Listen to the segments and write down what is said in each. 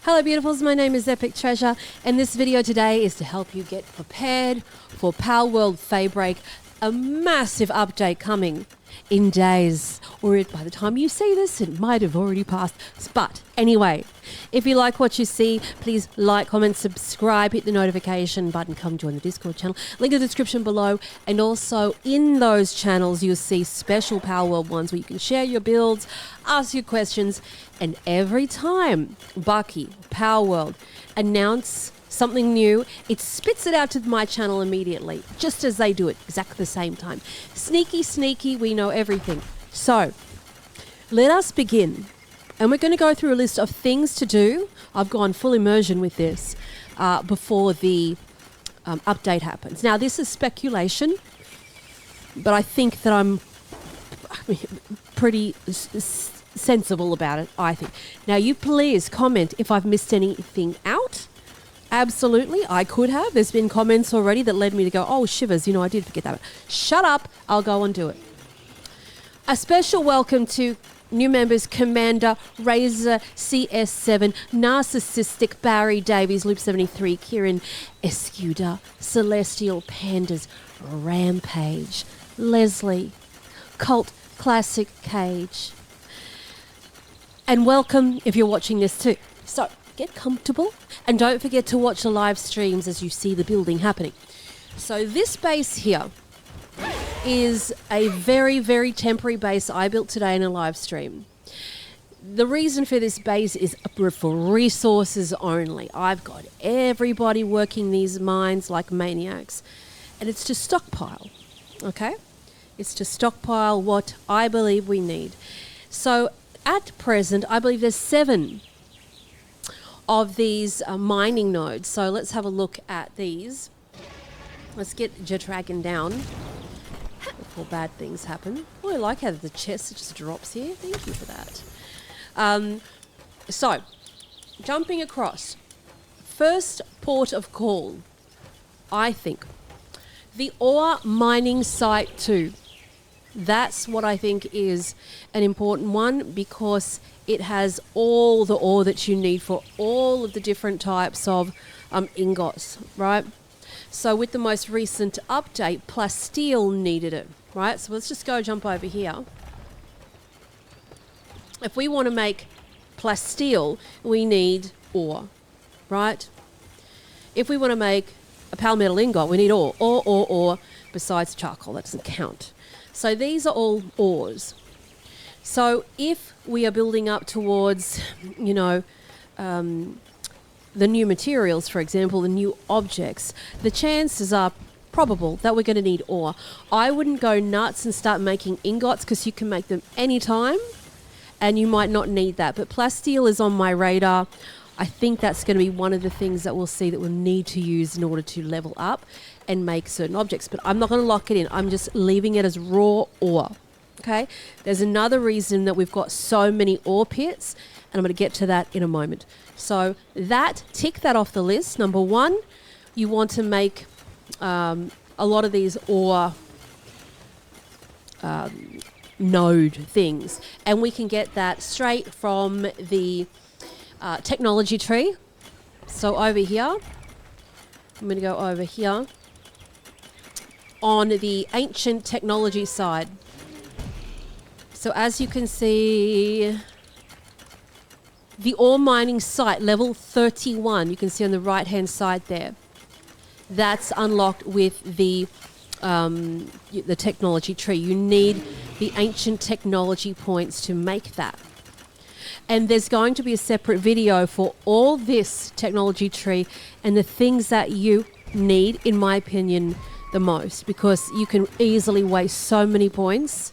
Hello beautifuls, my name is Epic Treasure and this video today is to help you get prepared for Palworld Feybreak, a massive update coming in days, or by the time you see this it might have already passed. But anyway, if you like what you see, please like, comment, subscribe, hit the notification button, come join the Discord channel, link in the description below, and also in those channels you'll see special Palworld ones where you can share your builds, ask your questions, and every time Bucky, Palworld, announce something new, it spits it out to my channel immediately, just as they do it, exactly the same time. Sneaky, sneaky, we know everything. So, let us begin. And we're going to go through a list of things to do. I've gone full immersion with this before the update happens. Now, this is speculation, but I think that I'm pretty sensible about it, I think. Now, you please comment if I've missed anything out. Absolutely, I could have. There's been comments already that led me to go, oh, shivers, I did forget that. Shut up, I'll go and do it. A special welcome to new members Commander, Razor, CS7, Narcissistic, Barry Davies, Loop 73, Kieran, Escuda, Celestial, Pandas, Rampage, Leslie, Cult, Classic, Cage. And welcome if you're watching this too. So, get comfortable and don't forget to watch the live streams as you see the building happening. So this base here is a very, very temporary base I built today in a live stream. The reason for this base is for resources only. I've got everybody working these mines like maniacs, and it's to stockpile, okay? It's to stockpile what I believe we need. So at present, I believe there's 7 of these mining nodes. So let's have a look at these. Let's get Jetragon down before bad things happen. Oh, I like how the chest just drops here. Thank you for that. So, jumping across. First port of call, I think. The ore mining site 2. That's what I think is an important one because it has all the ore that you need for all of the different types of ingots, right? So with the most recent update, plasteel needed it, right? So let's just go jump over here. If we want to make plasteel, we need ore, right? If we want to make a palmetal ingot, we need ore, ore, besides charcoal. That doesn't count. So these are all ores. So if we are building up towards, the new materials, for example, the new objects, the chances are probable that we're going to need ore. I wouldn't go nuts and start making ingots because you can make them anytime and you might not need that. But plasteel is on my radar. I think that's going to be one of the things that we'll see that we'll need to use in order to level up and make certain objects. But I'm not going to lock it in. I'm just leaving it as raw ore. Okay? There's another reason that we've got so many ore pits, and I'm going to get to that in a moment. So tick that off the list. Number 1, you want to make a lot of these ore node things. And we can get that straight from the technology tree. So over here, I'm going to go over here on the ancient technology side. So as you can see, the ore mining site level 31, you can see on the right hand side there, that's unlocked with the technology tree. You need the ancient technology points to make that. And there's going to be a separate video for all this technology tree and the things that you need, in my opinion, the most, because you can easily waste so many points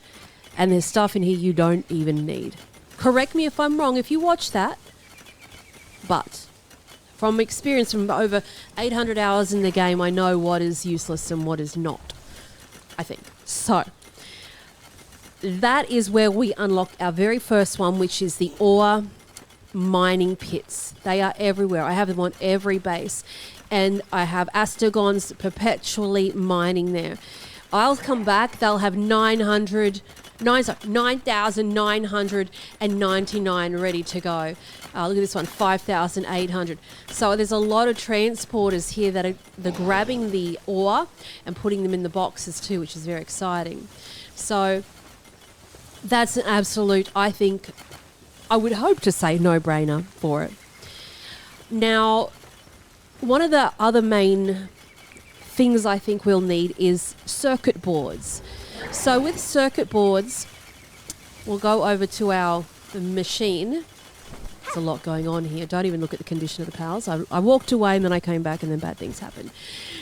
and there's stuff in here you don't even need. Correct me if I'm wrong if you watch that, but from experience from over 800 hours in the game, I know what is useless and what is not, I think. So that is where we unlock our very first one, which is the ore mining pits. They are everywhere. I have them on every base. And I have Astragons perpetually mining there. I'll come back. They'll have 900 9,999 ready to go. Look at this one, 5,800. So there's a lot of transporters here that are they're grabbing the ore and putting them in the boxes too, which is very exciting. So that's an absolute, I think, I would hope to say no-brainer for it. Now, one of the other main things I think we'll need is circuit boards. So with circuit boards, we'll go over to our machine. There's a lot going on here. Don't even look at the condition of the pals. I walked away and then I came back and then bad things happened.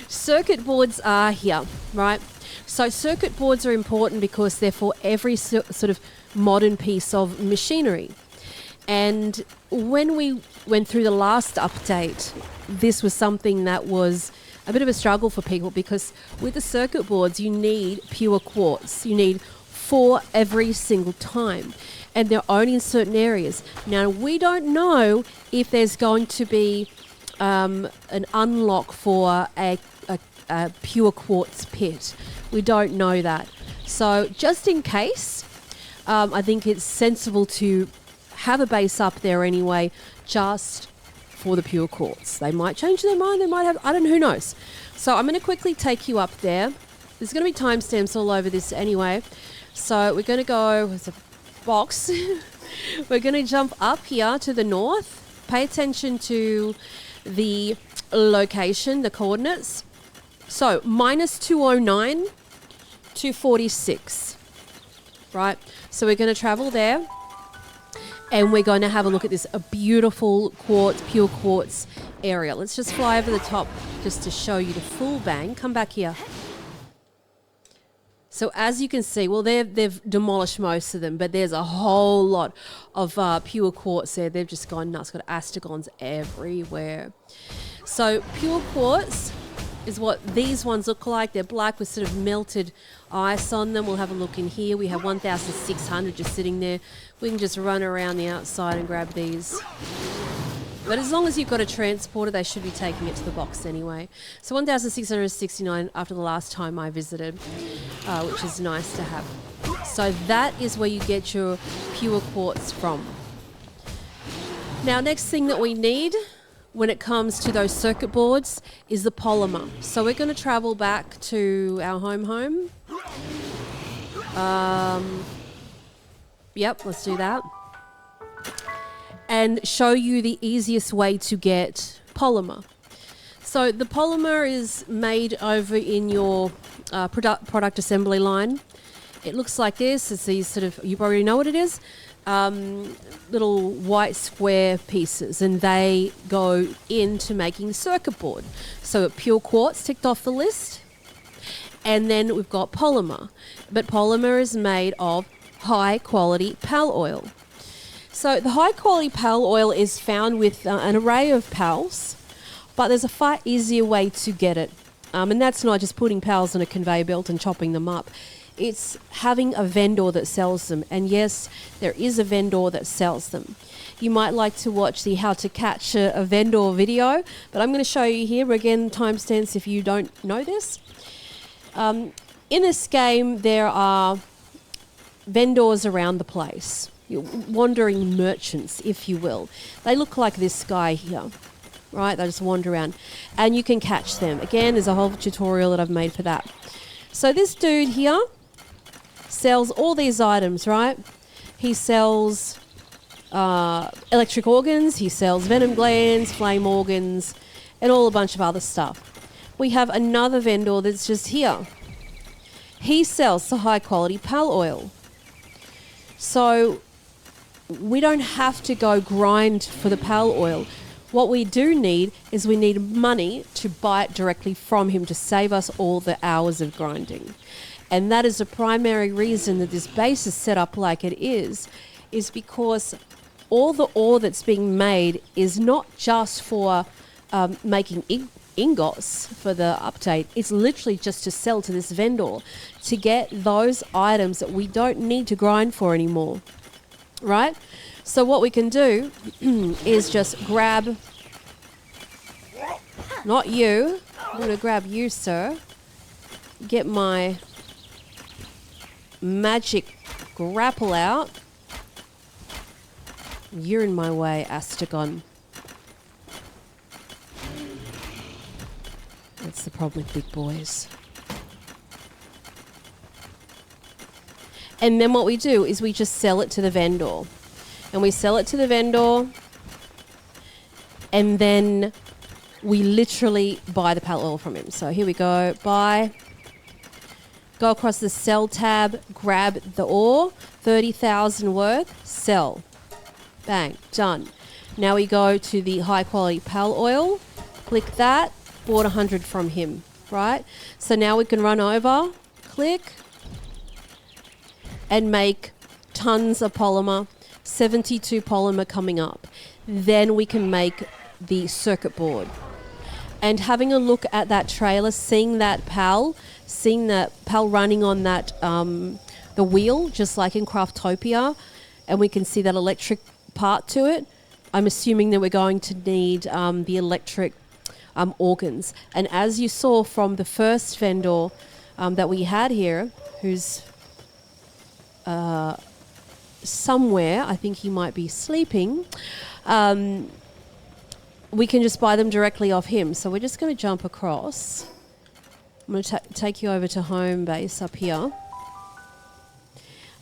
Circuit boards are here, right? So circuit boards are important because they're for every sort of modern piece of machinery. And when we went through the last update, this was something that was a bit of a struggle for people because with the circuit boards, you need pure quartz. You need 4 every single time. And they're only in certain areas. Now, we don't know if there's going to be an unlock for a pure quartz pit. We don't know that. So just in case, I think it's sensible to have a base up there anyway, just for the pure quartz. They might change their mind. They might have, I don't know, who knows. So I'm going to quickly take you up there. There's going to be timestamps all over this anyway. So we're going to go, there's a box. We're going to jump up here to the north. Pay attention to the location, the coordinates. So minus 209, 246. Right? So we're going to travel there. And we're going to have a look at this beautiful quartz, pure quartz area. Let's just fly over the top just to show you the full bang. Come back here. So as you can see, well, they've demolished most of them, but there's a whole lot of pure quartz there. They've just gone nuts, got astegons everywhere. So pure quartz is what these ones look like. They're black with sort of melted ice on them. We'll have a look in here. We have 1,600 just sitting there. We can just run around the outside and grab these. But as long as you've got a transporter, they should be taking it to the box anyway. So 1,669 after the last time I visited, which is nice to have. So that is where you get your pure quartz from. Now, next thing that we need when it comes to those circuit boards is the polymer. So we're going to travel back to our home. Yep, let's do that. And show you the easiest way to get polymer. So the polymer is made over in your product assembly line. It looks like this. It's these sort of, you probably know what it is, little white square pieces, and they go into making circuit board. So pure quartz ticked off the list. And then we've got polymer. But polymer is made of high quality pal oil. So the high quality pal oil is found with an array of pals, but there's a far easier way to get it. And that's not just putting pals on a conveyor belt and chopping them up. It's having a vendor that sells them. And yes, there is a vendor that sells them. You might like to watch the how to catch a vendor video, but I'm going to show you here, again, timestamps if you don't know this. In this game, there are vendors around the place. Wandering merchants, if you will. They look like this guy here, right? They just wander around and you can catch them. Again, there's a whole tutorial that I've made for that. So this dude here sells all these items, right? He sells electric organs, he sells venom glands, flame organs, and all a bunch of other stuff. We have another vendor that's just here. He sells the high quality pal oil. So we don't have to go grind for the pal oil. What we do need is we need money to buy it directly from him to save us all the hours of grinding. And that is the primary reason that this base is set up like it is because all the ore that's being made is not just for making ingots for the update. It's literally just to sell to this vendor to get those items that we don't need to grind for anymore. Right? So what we can do is just grab, not you, I'm going to grab you, sir, get my magic grapple out. You're in my way, Astragon. That's the problem with big boys. And then what we do is we just sell it to the vendor. And we sell it to the vendor, and then we literally buy the pallet oil from him. So here we go, buy. Go across the sell tab, grab the ore, 30,000 worth, sell. Bang, done. Now we go to the high quality pallet oil, click that, bought 100 from him, right? So now we can run over, click, and make tons of polymer, 72 polymer coming up. Then we can make the circuit board. And having a look at that trailer, seeing that PAL running on that, the wheel, just like in Craftopia, and we can see that electric part to it. I'm assuming that we're going to need the electric organs. And as you saw from the first vendor that we had here, who's somewhere, I think he might be sleeping, we can just buy them directly off him. So we're just going to jump across. I'm going to take you over to home base up here.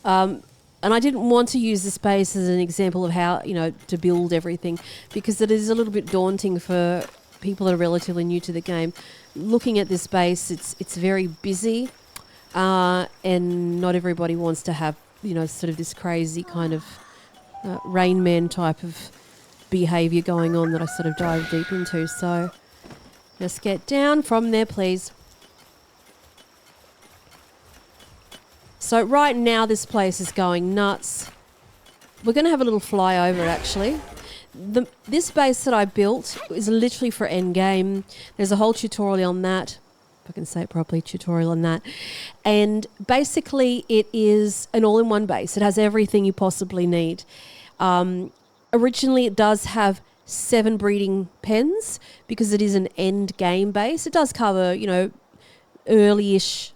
And I didn't want to use the space as an example of how, to build everything, because it is a little bit daunting for people that are relatively new to the game. Looking at this base, it's very busy, and not everybody wants to have, sort of this crazy kind of Rain Man type of behavior going on that I sort of dive deep into. So just get down from there, please. So right now this place is going nuts. We're going to have a little fly over it, actually. This base that I built is literally for endgame. There's a whole tutorial on that. If I can say it properly, tutorial on that. And basically it is an all-in-one base. It has everything you possibly need. Originally it does have 7 breeding pens because it is an end game base. It does cover, early-ish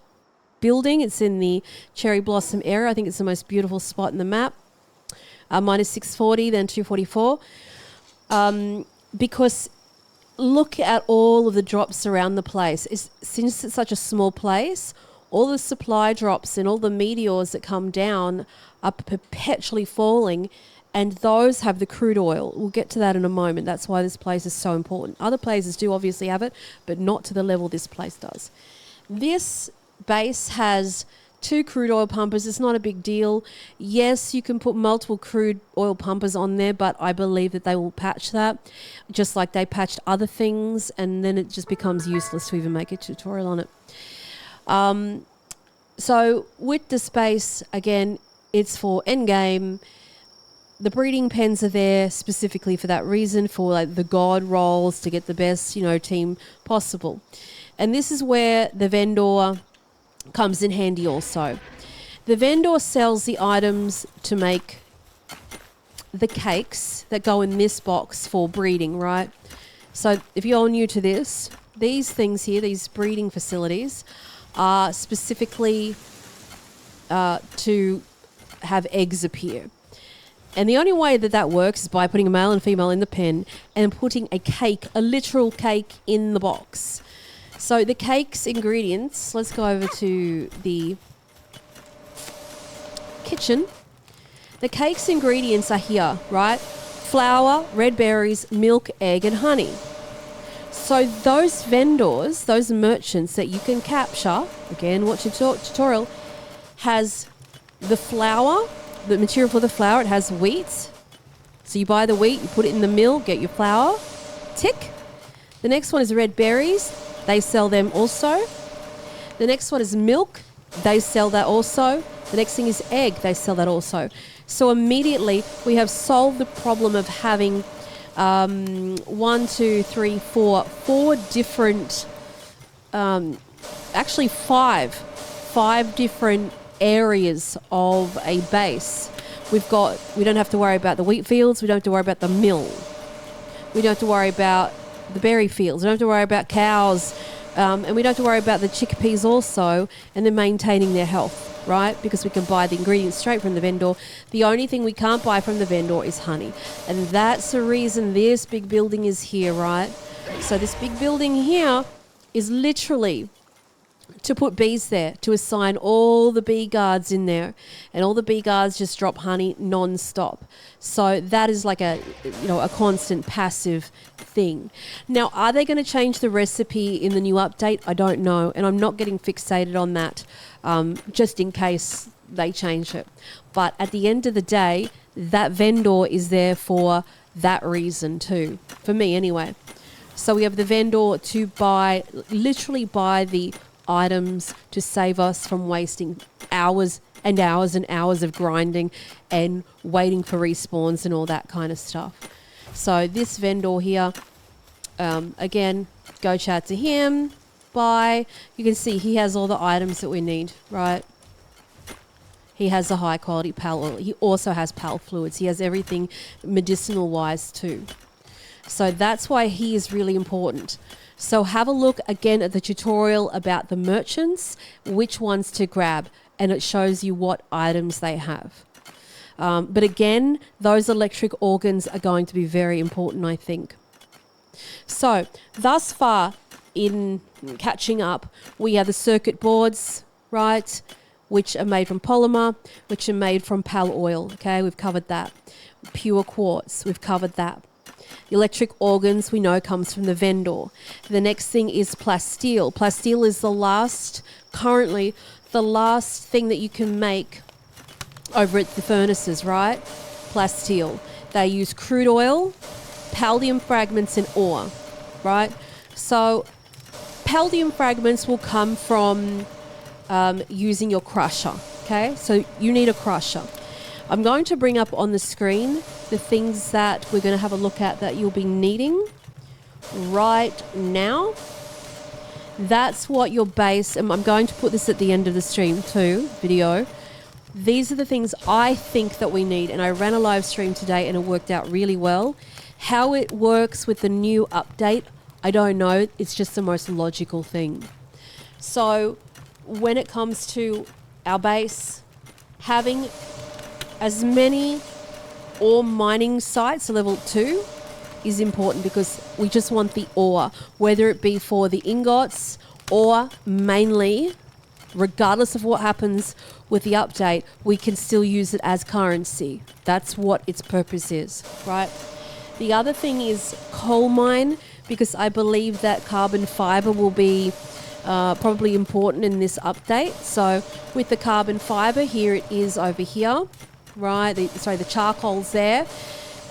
building. It's in the Cherry Blossom area. I think it's the most beautiful spot in the map. Minus 640, then 244. Because look at all of the drops around the place. Since it's such a small place, all the supply drops and all the meteors that come down are perpetually falling, and those have the crude oil. We'll get to that in a moment. That's why this place is so important. Other places do obviously have it, but not to the level this place does. This base has 2 crude oil pumpers. It's not a big deal. Yes, you can put multiple crude oil pumpers on there, but I believe that they will patch that, just like they patched other things, and then it just becomes useless to even make a tutorial on it. So with the space, again, it's for endgame. The breeding pens are there specifically for that reason, for like the god rolls, to get the best, team possible. And this is where the vendor comes in handy also. The vendor sells the items to make the cakes that go in this box for breeding, right? So if you're new to this, these things here, these breeding facilities, are specifically to have eggs appear. And the only way that works is by putting a male and female in the pen and putting a literal cake in the box. So the cake's ingredients, let's go over to the kitchen. The cake's ingredients are here, right? Flour, red berries, milk, egg, and honey. So those vendors, those merchants that you can capture, again, watch your tutorial, has the flour, the material for the flour. It has wheat. So you buy the wheat, you put it in the mill, get your flour. Tick. The next one is red berries. They sell them also. The next one is milk. They sell that also. The next thing is egg. They sell that also. So immediately we have solved the problem of having 4 different, actually five different areas of a base. We don't have to worry about the wheat fields. We don't have to worry about the mill. We don't have to worry about the berry fields. We don't have to worry about cows. And we don't have to worry about the chickpeas also, and then maintaining their health. right? Because we can buy the ingredients straight from the vendor. The only thing we can't buy from the vendor is honey. And that's the reason this big building is here, right? So this big building here is literally to put bees there, to assign all the bee guards in there, and all the bee guards just drop honey non-stop. So that is like a constant passive thing. Now, are they going to change the recipe in the new update? I don't know, and I'm not getting fixated on that, just in case they change it. But at the end of the day, that vendor is there for that reason too, for me anyway. So we have the vendor to literally buy the items to save us from wasting hours and hours and hours of grinding and waiting for respawns and all that kind of stuff. So this vendor here, again, go chat to him, buy. You can see he has all the items that we need, right? He has a high quality pal oil. He also has pal fluids. He has everything medicinal wise too. So that's why he is really important. So have a look again at the tutorial about the merchants, which ones to grab, and it shows you what items they have. But again, those electric organs are going to be very important, I think. So thus far in catching up, we have the circuit boards, right, which are made from polymer, which are made from pal oil. Okay, we've covered that. Pure quartz, we've covered that. The electric organs we know comes from the vendor. The next thing is plasteel. Plasteel is currently the last thing that you can make over at the furnaces, right? Plasteel. They use crude oil, Paldium fragments and ore, right? So Paldium fragments will come from using your crusher, okay? So you need a crusher. I'm going to bring up on the screen the things that we're going to have a look at that you'll be needing right now. That's what your base, and I'm going to put this at the end of the stream too, video. These are the things I think that we need, and I ran a live stream today and it worked out really well. How it works with the new update, I don't know. It's just the most logical thing. So when it comes to our base, having as many ore mining sites, level 2, is important because we just want the ore, whether it be for the ingots or mainly, regardless of what happens with the update, we can still use it as currency. That's what its purpose is, right? The other thing is coal mine, because I believe that carbon fibre will be probably important in this update. So with the carbon fibre, here it is over here. Right, the charcoal's there,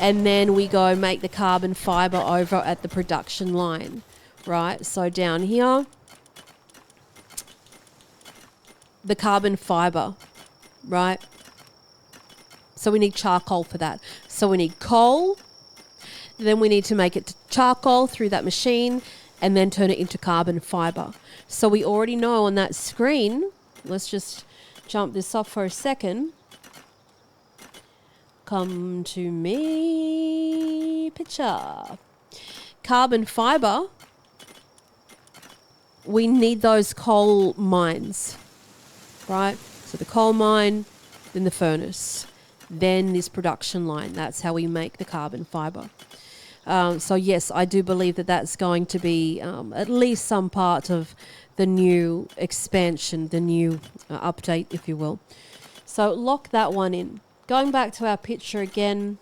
and then we go make the carbon fibre over at the production line, right? So down here, the carbon fibre, right? So we need charcoal for that. So we need coal, then we need to make it to charcoal through that machine, and then turn it into carbon fibre. So we already know on that screen, let's just jump this off for a second. Come to me, picture. Carbon fibre, we need those coal mines, right? So the coal mine, then the furnace, then this production line. That's how we make the carbon fibre. So yes, I do believe that that's going to be at least some part of the new expansion, the new update, if you will. So lock that one in. Going back to our picture again,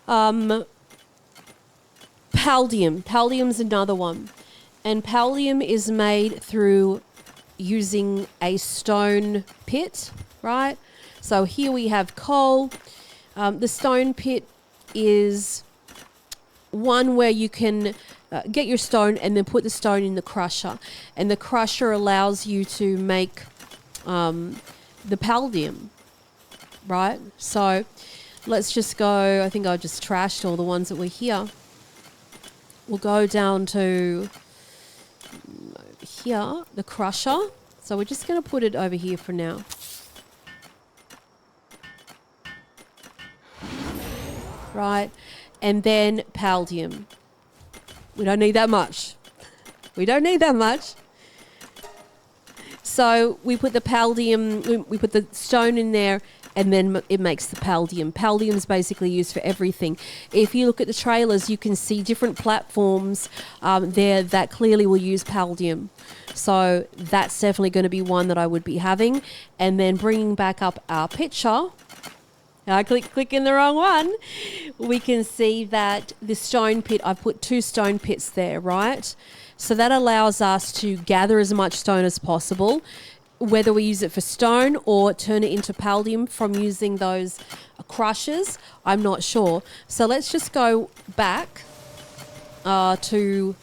Paldium. Paldium's another one. And Paldium is made through using a stone pit, right? So here we have coal. The stone pit is one where you can get your stone and then put the stone in the crusher. And the crusher allows you to make the Paldium. Right, so let's just go. I think I just trashed all the ones that were here. We'll go down to here, the crusher. So we're just going to put it over here for now. Right, and then Paldium. We don't need that much. We don't need that much. So we put the Paldium, we put the stone in there, and then it makes the Paldium. Paldium is basically used for everything. If you look at the trailers, you can see different platforms there that clearly will use Paldium. So that's definitely going to be one that I would be having. And then bringing back up our picture, I click in the wrong one, we can see that the stone pit, I've put 2 stone pits there, right? So that allows us to gather as much stone as possible, whether we use it for stone or turn it into Paldium from using those crushers, I'm not sure. So let's just go back to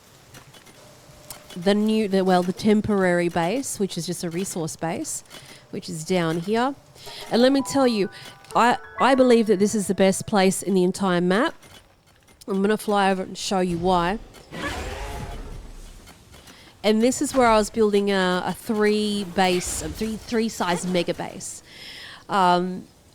the temporary base, which is just a resource base, which is down here. And let me tell you, I believe that this is the best place in the entire map. I'm going to fly over and show you why. And this is where I was building a three size mega base,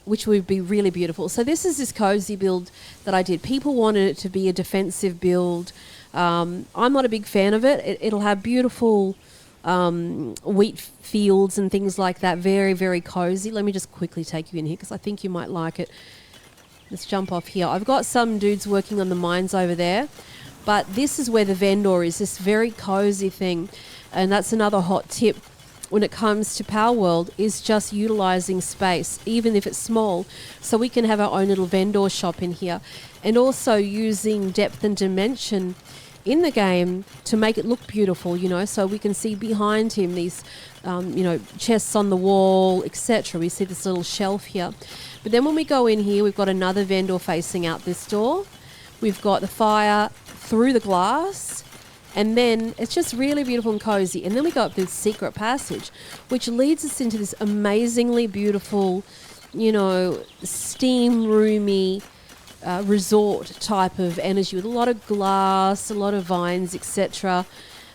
which would be really beautiful. So this is this cozy build that I did. People wanted it to be a defensive build. I'm not a big fan of it. It'll have beautiful wheat fields and things like that. Very, very cozy. Let me just quickly take you in here because I think you might like it. Let's jump off here. I've got some dudes working on the mines over there. But this is where the vendor is, this very cozy thing. And that's another hot tip when it comes to Palworld, is just utilizing space, even if it's small, so we can have our own little vendor shop in here. And also using depth and dimension in the game to make it look beautiful, you know, so we can see behind him these, chests on the wall, etc. We see this little shelf here. But then when we go in here, we've got another vendor facing out this door. We've got the fire through the glass, and then it's just really beautiful and cozy. And then we go up this secret passage, which leads us into this amazingly beautiful, steam roomy resort type of energy with a lot of glass, a lot of vines, etc.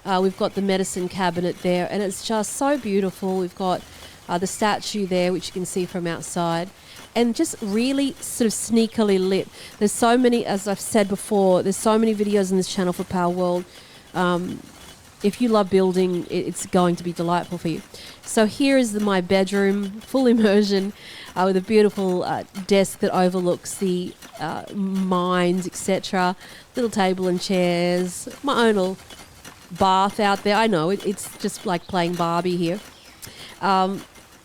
We've got the medicine cabinet there, and it's just so beautiful. We've got the statue there, which you can see from outside. And just really sort of sneakily lit. There's so many, as I've said before, there's so many videos on this channel for Palworld. If you love building, it's going to be delightful for you. So here is my bedroom, full immersion, with a beautiful desk that overlooks the mines, etc. Little table and chairs. My own little bath out there. I know, it's just like playing Barbie here.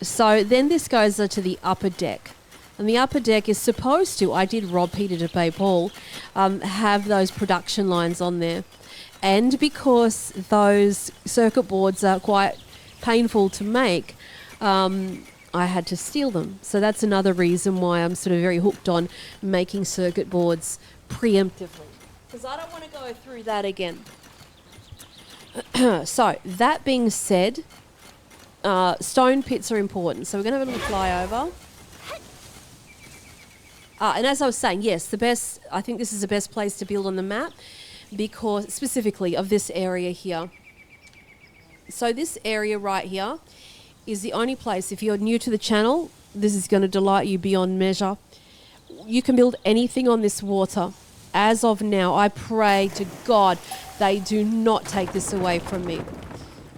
So then this goes to the upper deck. And the upper deck is supposed to, I did rob Peter to pay Paul, have those production lines on there. And because those circuit boards are quite painful to make, I had to steal them. So that's another reason why I'm sort of very hooked on making circuit boards preemptively. Because I don't want to go through that again. So that being said, stone pits are important. So we're going to have a little flyover. And as I was saying, yes, I think this is the best place to build on the map, because specifically of this area here. So this area right here is the only place, if you're new to the channel, this is going to delight you beyond measure. You can build anything on this water. As of now, I pray to God they do not take this away from me.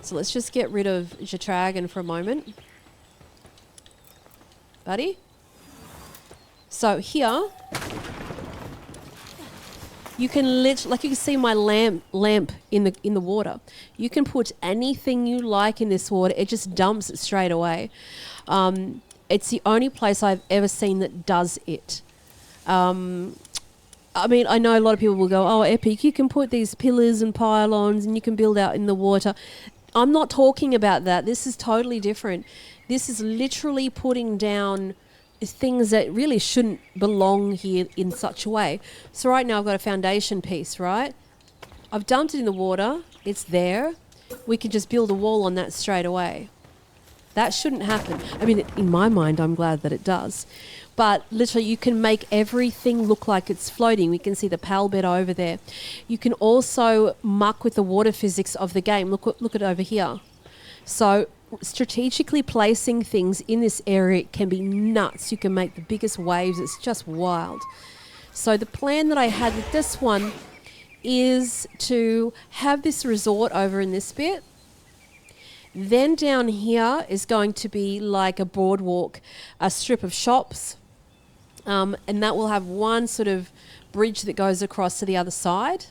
So let's just get rid of Gettting for a moment. Buddy? So here, you can you can see my lamp in the water. You can put anything you like in this water. It just dumps it straight away. It's the only place I've ever seen that does it. I mean, I know a lot of people will go, oh, Epic, you can put these pillars and pylons and you can build out in the water. I'm not talking about that. This is totally different. This is literally putting down things that really shouldn't belong here in such a way. So right now I've got a foundation piece, right? I've dumped it in the water. It's there. We can just build a wall on that straight away. That shouldn't happen. I mean, in my mind, I'm glad that it does. But literally, you can make everything look like it's floating. We can see the pal bed over there. You can also muck with the water physics of the game. Look at over here. So strategically placing things in this area can be nuts. You can make the biggest waves. It's just wild. So the plan that I had with this one is to have this resort over in this bit, Then down here is going to be like a boardwalk, a strip of shops, and that will have one sort of bridge that goes across to the other side.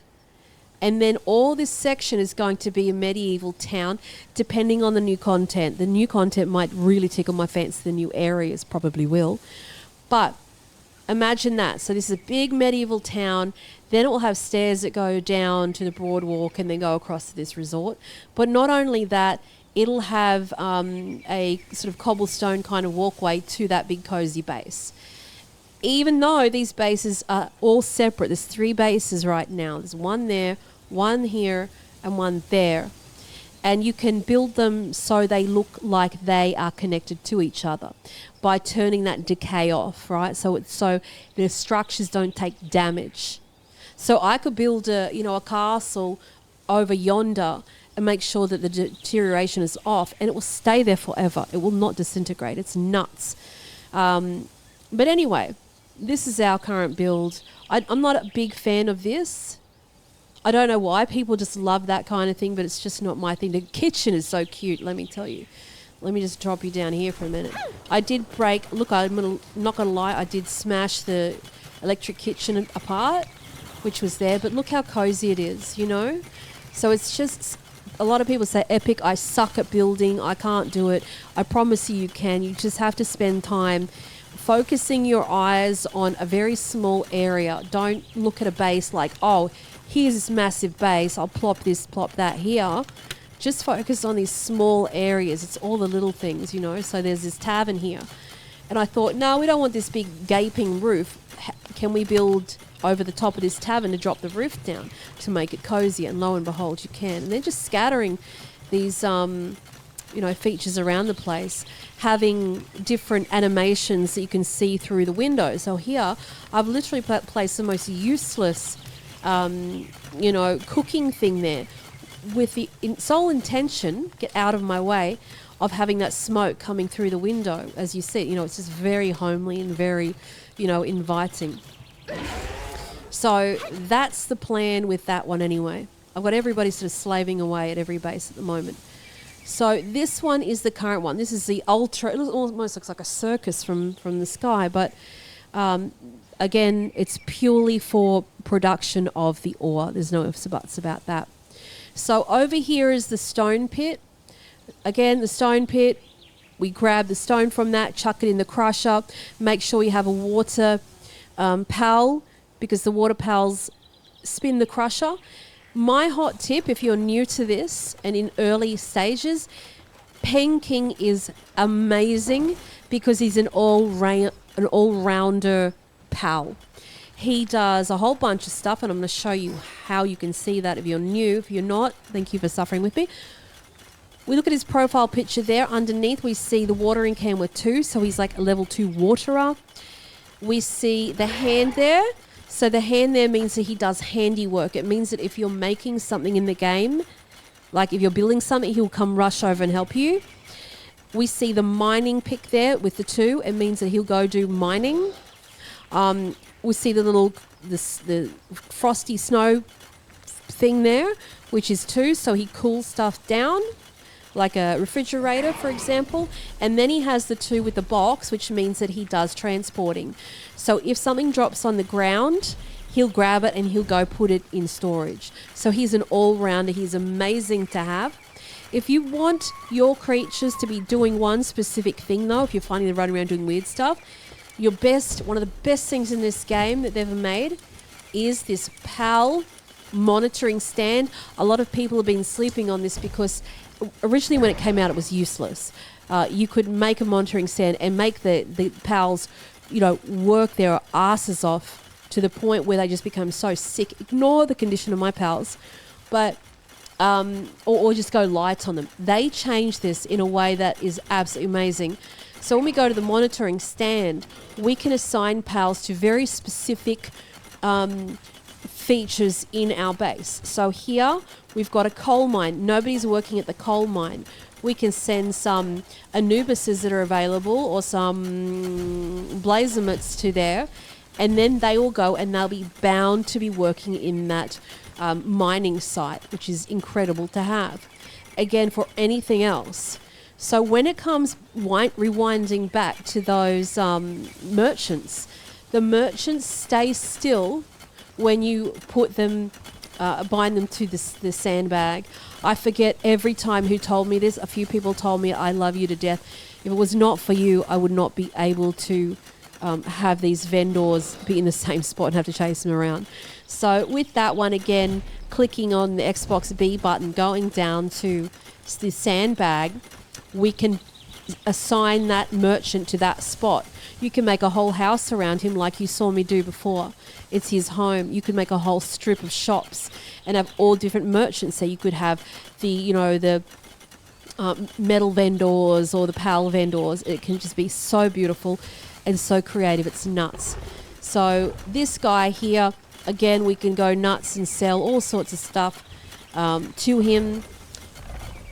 And then all this section is going to be a medieval town, depending on the new content. The new content might really tickle my fancy. The new areas probably will. But imagine that. So this is a big medieval town. Then it will have stairs that go down to the boardwalk and then go across to this resort. But not only that, it'll have a sort of cobblestone kind of walkway to that big cozy base. Even though these bases are all separate, there's 3 bases right now. There's one there, one here, and one there. And you can build them so they look like they are connected to each other by turning that decay off, right? So the structures don't take damage. So I could build a castle over yonder and make sure that the deterioration is off, and it will stay there forever. It will not disintegrate. It's nuts. But anyway, this is our current build. I'm not a big fan of this. I don't know why. People just love that kind of thing, but it's just not my thing. The kitchen is so cute, let me tell you. Let me just drop you down here for a minute. I did break... Look, I'm not going to lie. I did smash the electric kitchen apart, which was there. But look how cozy it is, you know? So it's just... A lot of people say, Epic, I suck at building. I can't do it. I promise you can. You just have to spend time focusing your eyes on a very small area. Don't look at a base like, oh, here's this massive base. I'll plop this, plop that here. Just focus on these small areas. It's all the little things, you know. So there's this tavern here. And I thought, no, we don't want this big gaping roof. Can we build over the top of this tavern to drop the roof down to make it cozy? And lo and behold, you can. And they're just scattering these, features around the place, having different animations that you can see through the window. So here, I've literally placed the most useless, cooking thing there with the sole intention, get out of my way, of having that smoke coming through the window. As you see, it's just very homely and very, inviting. So that's the plan with that one anyway. I've got everybody sort of slaving away at every base at the moment. So this one is the current one. This is the ultra... It almost looks like a circus from the sky, but again, it's purely for production of the ore. There's no ifs or buts about that. So over here is the stone pit. Again, the stone pit, we grab the stone from that, chuck it in the crusher, make sure you have a water pal, because the water pals spin the crusher. My hot tip, if you're new to this and in early stages, Pen King is amazing because he's an all-rounder pal. He does a whole bunch of stuff, and I'm going to show you how you can see that if you're new. If you're not, thank you for suffering with me. We look at his profile picture there. Underneath, we see the watering can with 2, so he's like a level 2 waterer. We see the hand there. So the hand there means that he does handiwork. It means that if you're making something in the game, like if you're building something, he'll come rush over and help you. We see the mining pick there with the 2. It means that he'll go do mining. We see the frosty snow thing there, which is 2. So he cools stuff down, like a refrigerator, for example. And then he has the 2 with the box, which means that he does transporting. So if something drops on the ground, he'll grab it and he'll go put it in storage. So he's an all-rounder. He's amazing to have. If you want your creatures to be doing one specific thing, though, if you're finding them running around doing weird stuff, one of the best things in this game that they've ever made is this PAL monitoring stand. A lot of people have been sleeping on this because originally when it came out, it was useless. You could make a monitoring stand and make the PALs, work their asses off to the point where they just become so sick. Ignore the condition of my PALs, but or just go light on them. They changed this in a way that is absolutely amazing. So when we go to the monitoring stand, we can assign PALs to very specific features in our base. So here we've got a coal mine. Nobody's working at the coal mine. We can send some Anubises that are available or some Blazemits to there, and then they will go and they'll be bound to be working in that mining site, which is incredible to have. again for anything else. So when it comes rewinding back to those merchants, the merchants stay still when you put them, bind them to the sandbag. I forget every time who told me this. A few people told me, I love you to death. If it was not for you, I would not be able to have these vendors be in the same spot and have to chase them around. So with that one, again, clicking on the Xbox B button, going down to the sandbag, we can assign that merchant to that spot. You can make a whole house around him like you saw me do before. It's his home. You could make a whole strip of shops and have all different merchants. So you could have the metal vendors or the pal vendors. It can just be so beautiful and so creative. It's nuts. So this guy here, again, we can go nuts and sell all sorts of stuff to him.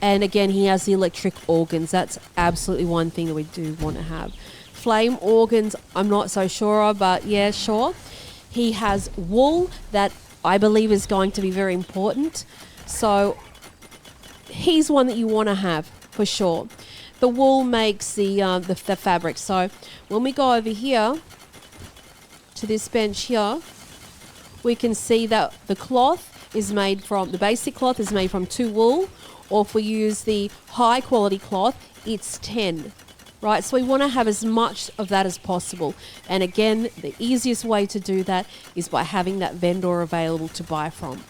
And again, he has the electric organs. That's absolutely one thing that we do want to have. Flame organs, I'm not so sure of, but yeah, sure. He has wool that I believe is going to be very important. So he's one that you want to have for sure. The wool makes the fabric. So when we go over here to this bench here, we can see that the cloth is made from, the basic cloth is made from 2 wool. Or if we use the high quality cloth, it's 10, right? So we want to have as much of that as possible. And again, the easiest way to do that is by having that vendor available to buy from.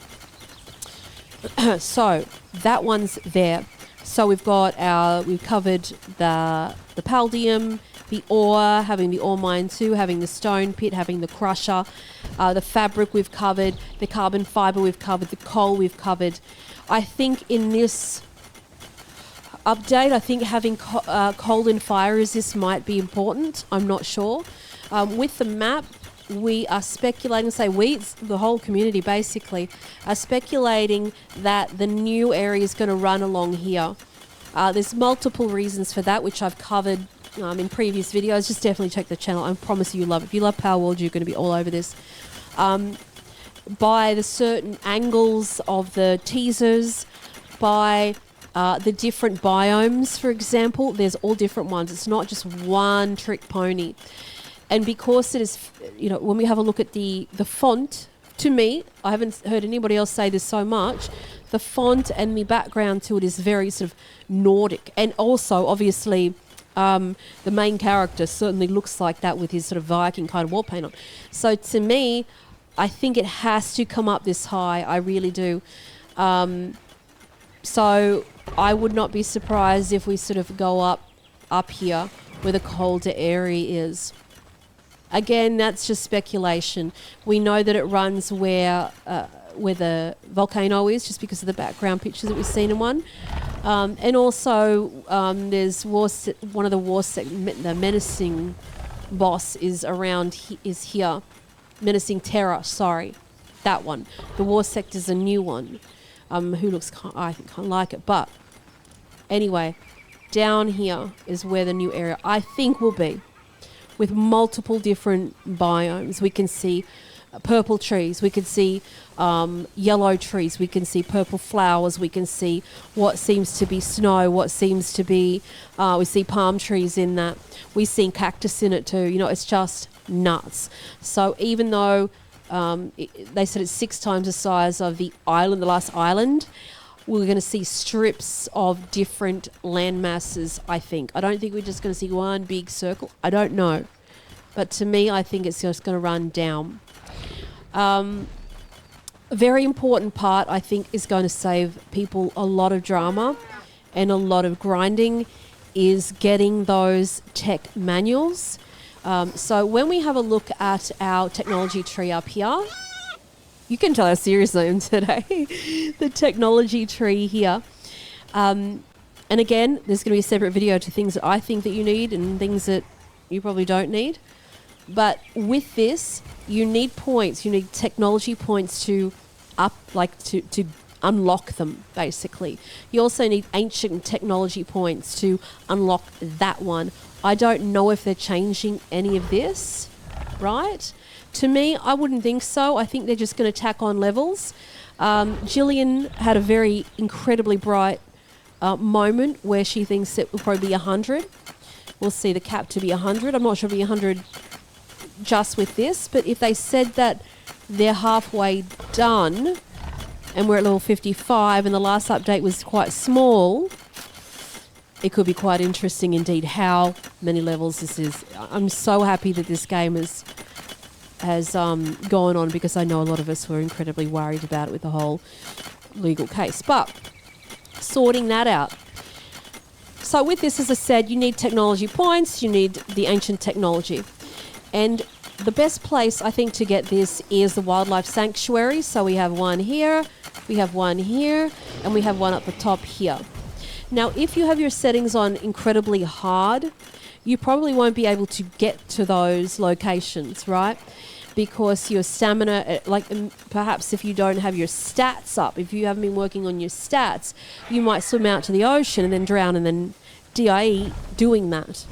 So that one's there. So we've covered the Paldium, the ore, having the ore mine too, having the stone pit, having the crusher, the fabric we've covered, the carbon fibre we've covered, the coal we've covered. I think in this update, I think having coal and fire resist might be important. I'm not sure. With the map, we are speculating, it's the whole community basically, are speculating that the new area is going to run along here. There's multiple reasons for that, which I've covered in previous videos. Just definitely check the channel. I promise you love it. If you love Palworld, you're going to be all over this. By the certain angles of the teasers, by the different biomes, for example, there's all different ones. It's not just one trick pony. And because it is, when we have a look at the font, to me, I haven't heard anybody else say this so much, the font and the background to it is very sort of Nordic. And also, obviously, the main character certainly looks like that with his sort of Viking kind of wall paint on. So to me, I think it has to come up this high. I really do. So I would not be surprised if we sort of go up here where the colder area is. Again, that's just speculation. We know that it runs where the volcano is, just because of the background pictures that we've seen in one. And also, there's one of the menacing boss is is here. Menacing Terror, sorry. That one. The war sector's a new one, who looks, I think, kind of like it. But anyway, down here is where the new area, I think, will be. With multiple different biomes. We can see purple trees. We can see yellow trees. We can see purple flowers. We can see what seems to be snow, what seems to be... we see palm trees in that. We see cactus in it too. It's just nuts. So even though they said it's 6 times the size of the last island, we're going to see strips of different land masses, I think. I don't think we're just going to see one big circle. I don't know. But to me, I think it's just going to run down. A very important part, I think, is going to save people a lot of drama and a lot of grinding is getting those tech manuals. So when we have a look at our technology tree up here, you can tell how serious I am today. The technology tree here. And again, there's going to be a separate video to things that I think that you need and things that you probably don't need. But with this, you need points. You need technology points to unlock them, basically. You also need ancient technology points to unlock that one. I don't know if they're changing any of this, right? To me, I wouldn't think so. I think they're just going to tack on levels. Gillian had a very incredibly bright moment where she thinks it will probably be 100. We'll see the cap to be 100. I'm not sure it'll be 100 just with this, but if they said that they're halfway done and we're at level 55 and the last update was quite small, it could be quite interesting indeed how many levels this is. I'm so happy that this game has gone on, because I know a lot of us were incredibly worried about it with the whole legal case. But sorting that out. So with this, as I said, you need technology points, you need the ancient technology. And the best place, I think, to get this is the wildlife sanctuary. So we have one here, we have one here, and we have one at the top here. Now, if you have your settings on incredibly hard, you probably won't be able to get to those locations, right? Because your stamina, perhaps if you don't have your stats up, if you haven't been working on your stats, you might swim out to the ocean and then drown and then DIE doing that.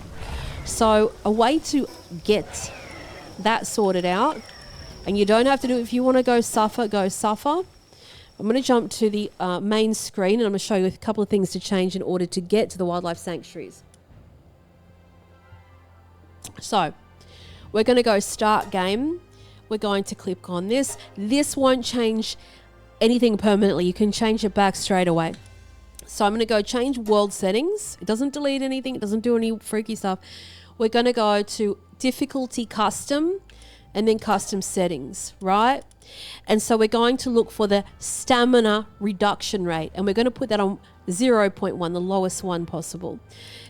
So a way to get that sorted out, and you don't have to do it if you want to go suffer, go suffer. I'm going to jump to the main screen and I'm going to show you a couple of things to change in order to get to the wildlife sanctuaries. So we're going to go start game. We're going to click on this. This won't change anything permanently. You can change it back straight away. So I'm going to go change world settings. It doesn't delete anything. It doesn't do any freaky stuff. We're going to go to difficulty custom and then custom settings, right? And so we're going to look for the stamina reduction rate, and we're going to put that on 0.1, the lowest one possible.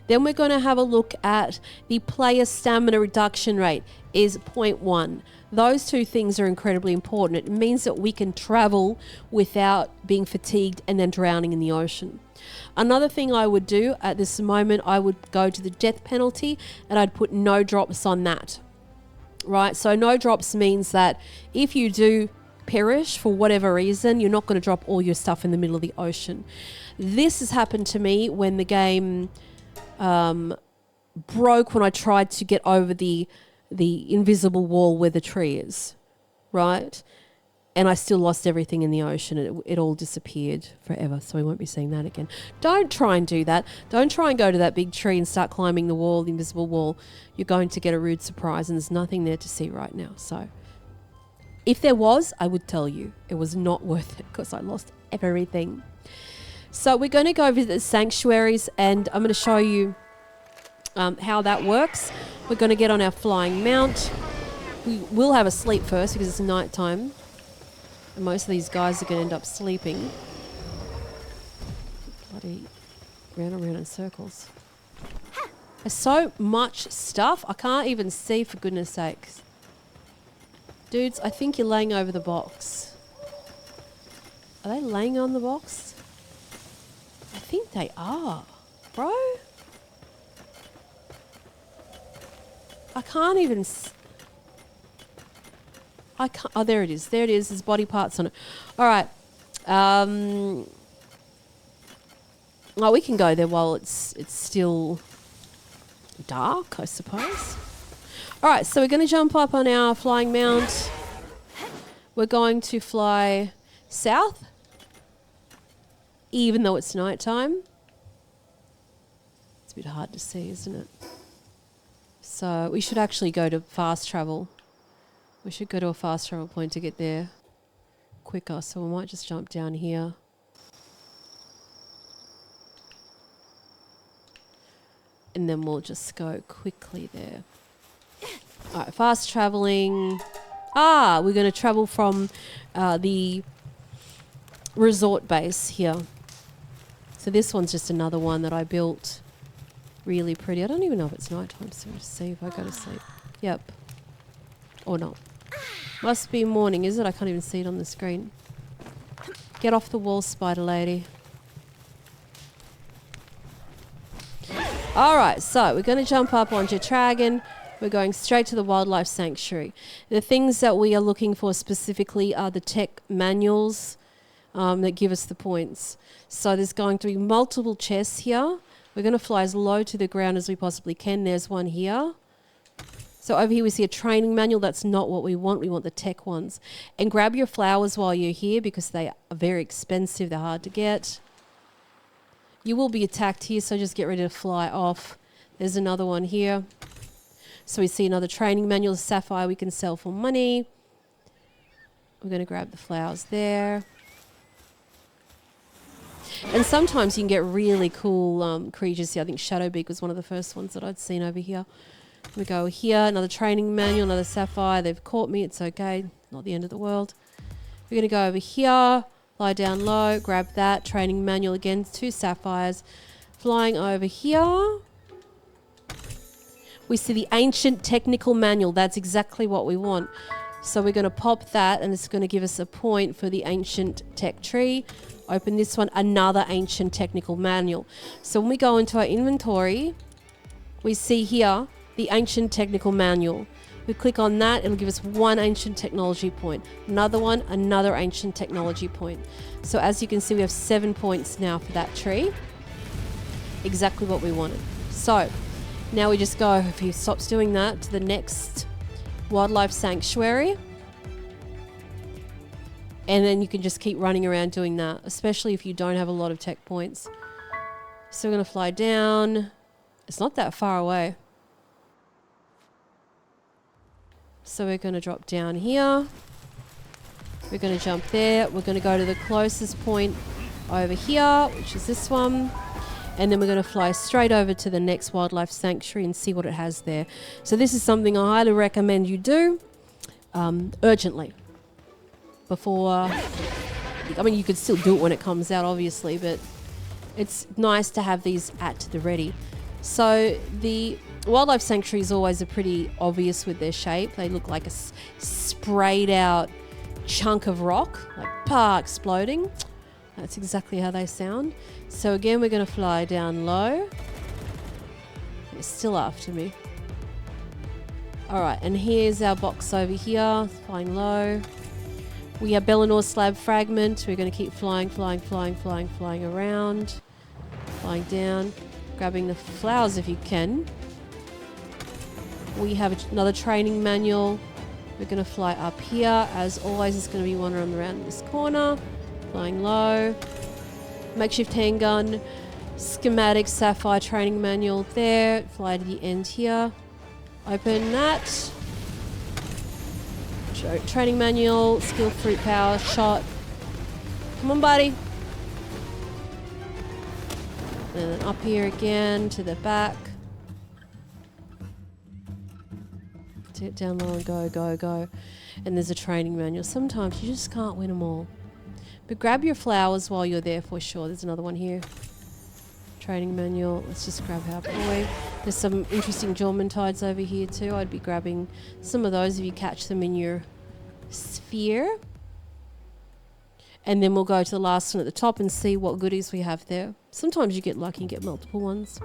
Then we're going to have a look at the player stamina reduction rate is 0.1. Those two things are incredibly important. It means that we can travel without being fatigued and then drowning in the ocean. Another thing I would do at this moment, I would go to the death penalty and I'd put no drops on that. Right, so no drops means that if you do perish for whatever reason, you're not going to drop all your stuff in the middle of the ocean. This has happened to me when the game broke when I tried to get over the invisible wall where the tree is, right? And I still lost everything in the ocean. It all disappeared forever, so we won't be seeing that again. Don't try and do that. Don't try and go to that big tree and start climbing the wall, the invisible wall. You're going to get a rude surprise, and there's nothing there to see right now. So if there was, I would tell you. It was not worth it because I lost everything. So we're going to go visit the sanctuaries, and I'm going to show you how that works. We're going to get on our flying mount. We will have a sleep first because it's night time. And most of these guys are going to end up sleeping. Bloody round and round in circles. There's so much stuff. I can't even see, for goodness sakes. Dudes, I think you're laying over the box. Are they laying on the box? I think they are. Bro? I can't even... Oh, there it is. There it is. There's body parts on it. All right. Well, we can go there while it's still dark, I suppose. All right. So we're going to jump up on our flying mount. We're going to fly south, even though it's nighttime. It's a bit hard to see, isn't it? So we should actually go to fast travel. We should go to a fast travel point to get there quicker, so we might just jump down here. And then we'll just go quickly there. All right, fast traveling. We're going to travel from the resort base here. So this one's just another one that I built. Really pretty. I don't even know if it's nighttime, so let's see if I go to sleep. Yep. Or not. Must be morning, is it? I can't even see it on the screen. Get off the wall, spider lady. Alright, so we're going to jump up onto Dragon. We're going straight to the wildlife sanctuary. The things that we are looking for specifically are the tech manuals that give us the points. So there's going to be multiple chests here. We're going to fly as low to the ground as we possibly can. There's one here. So over here we see a training manual. That's not what we want. We want the tech ones. And grab your flowers while you're here because they are very expensive. They're hard to get. You will be attacked here, so just get ready to fly off. There's another one here. So we see another training manual, sapphire we can sell for money. We're going to grab the flowers there. And sometimes you can get really cool creatures here. I think Shadowbeak was one of the first ones that I'd seen over here. We go here, another training manual, another sapphire. They've caught me, it's okay. Not the end of the world. We're going to go over here, lie down low, grab that. Training manual again, 2 sapphires. Flying over here. We see the ancient technical manual. That's exactly what we want. So we're going to pop that, and it's going to give us a point for the ancient tech tree. Open this one, another ancient technical manual. So when we go into our inventory, we see here the ancient technical manual. We click on that, it'll give us 1 ancient technology point. Another one, another ancient technology point. So as you can see, we have 7 points now for that tree. Exactly what we wanted. So now we just go, if he stops doing that, to the next wildlife sanctuary. And then you can just keep running around doing that, especially if you don't have a lot of tech points. So we're going to fly down. It's not that far away. So we're going to drop down here. We're going to jump there. We're going to go to the closest point over here, which is this one. And then we're going to fly straight over to the next wildlife sanctuary and see what it has there. So this is something I highly recommend you do urgently. Before, I mean, you could still do it when it comes out, obviously, but it's nice to have these at the ready. So the wildlife sanctuaries always are pretty obvious with their shape. They look like a sprayed out chunk of rock, like exploding. That's exactly how they sound. So again, we're going to fly down low. It's still after me. All right, and here's our box over here, flying low. We have Bellinor slab fragment. We're going to keep flying around. Flying down. Grabbing the flowers if you can. We have another training manual. We're going to fly up here. As always, it's going to be wandering around this corner. Flying low. Makeshift handgun. Schematic sapphire training manual there. Fly to the end here. Open that. Training manual, skill, fruit power, shot. Come on, buddy. And then up here again to the back. Get down low and go. And there's a training manual. Sometimes you just can't win them all. But grab your flowers while you're there for sure. There's another one here. Training manual. Let's just grab our boy. There's some interesting Jormuntides over here too. I'd be grabbing some of those if you catch them in your sphere. And then we'll go to the last one at the top and see what goodies we have there. Sometimes you get lucky and get multiple ones.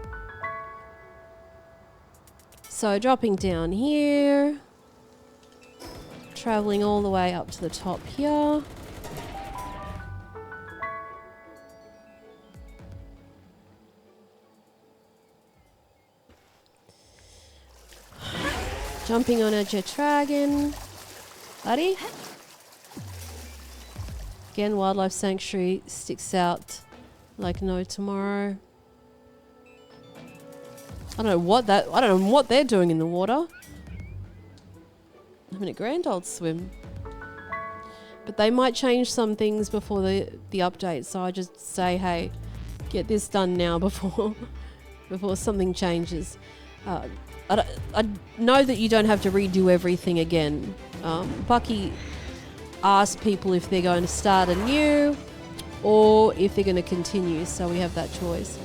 So dropping down here. Traveling all the way up to the top here. Jumping on a jet dragon. Buddy. Again, wildlife sanctuary sticks out like no tomorrow. I don't know what they're doing in the water. Having a grand old swim. But they might change some things before the update, so I just say, hey, get this done now before something changes. I know that you don't have to redo everything again. Bucky asked people if they're going to start anew or if they're going to continue, so we have that choice.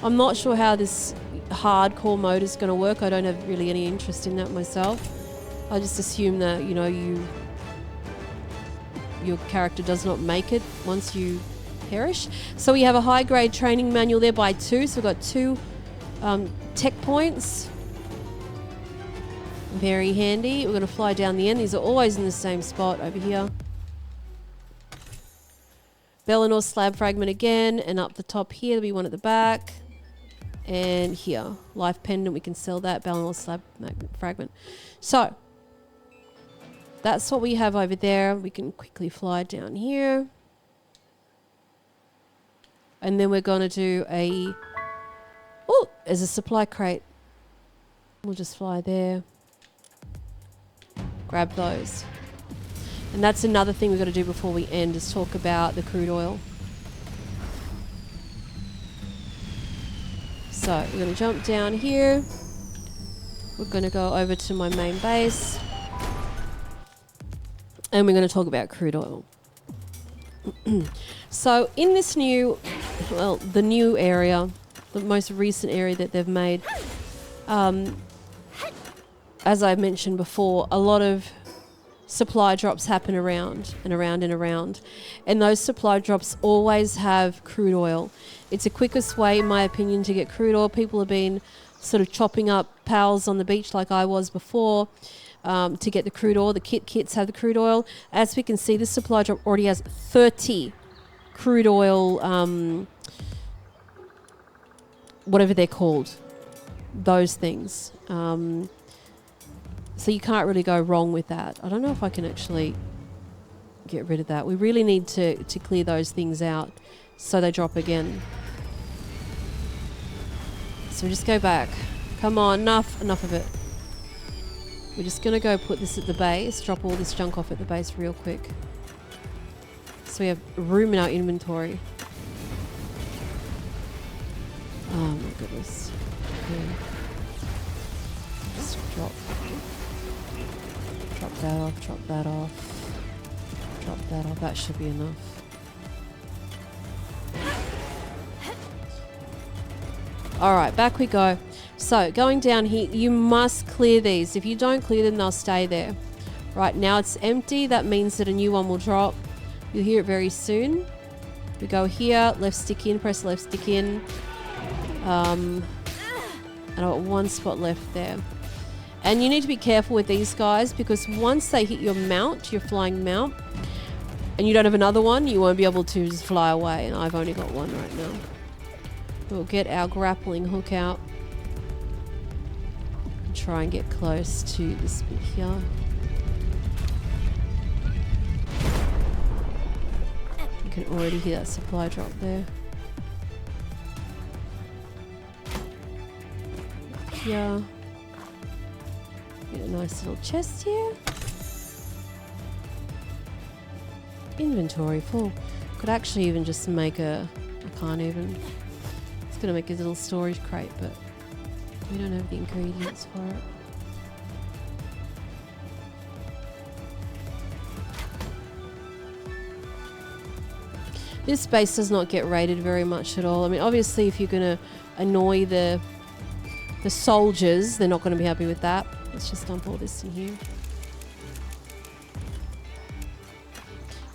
I'm not sure how this hardcore mode is going to work. I don't have really any interest in that myself. I just assume that, you know, your character does not make it once you perish. So we have a high grade training manual there by 2, so we've got 2 tech points. Very handy. We're going to fly down the end. These are always in the same spot over here. Bellinor slab fragment again, and up the top here there'll be one at the back. And here, life pendant, we can sell that. Bellinor slab fragment. So, that's what we have over there. We can quickly fly down here. And then we're going to do a... Oh, there's a supply crate. We'll just fly there. Grab those. And that's another thing we've got to do before we end, is talk about the crude oil. So we're going to jump down here. We're going to go over to my main base. And we're going to talk about crude oil. So in this new, well, the new area, the most recent area that they've made, as I mentioned before, a lot of supply drops happen around and around and around. And those supply drops always have crude oil. It's the quickest way, in my opinion, to get crude oil. People have been sort of chopping up pals on the beach like I was before to get the crude oil. The kits have the crude oil. As we can see, this supply drop already has 30 crude oil, whatever they're called, those things. So you can't really go wrong with that. I don't know if I can actually get rid of that. We really need to clear those things out so they drop again. So we just go back. Come on, enough of it. We're just going to go put this at the base, drop all this junk off at the base real quick. So we have room in our inventory. Oh my goodness. Okay. Just drop that off, drop that off, drop that off. That should be enough. Alright, back we go. So, going down here, you must clear these. If you don't clear them, they'll stay there. Right now it's empty. That means that a new one will drop. You'll hear it very soon. We go here, left stick in, press left stick in. And I've got one spot left there. And you need to be careful with these guys, because once they hit your mount, your flying mount, and you don't have another one, you won't be able to just fly away. And I've only got one right now. We'll get our grappling hook out and try and get close to this bit here. You can already hear that supply drop there. Here. Get a nice little chest here. Inventory full. Could actually even just make a... I can't even... It's going to make a little storage crate, but we don't have the ingredients for it. This base does not get raided very much at all. I mean, obviously if you're going to annoy the soldiers, they're not going to be happy with that. Let's just dump all this in here.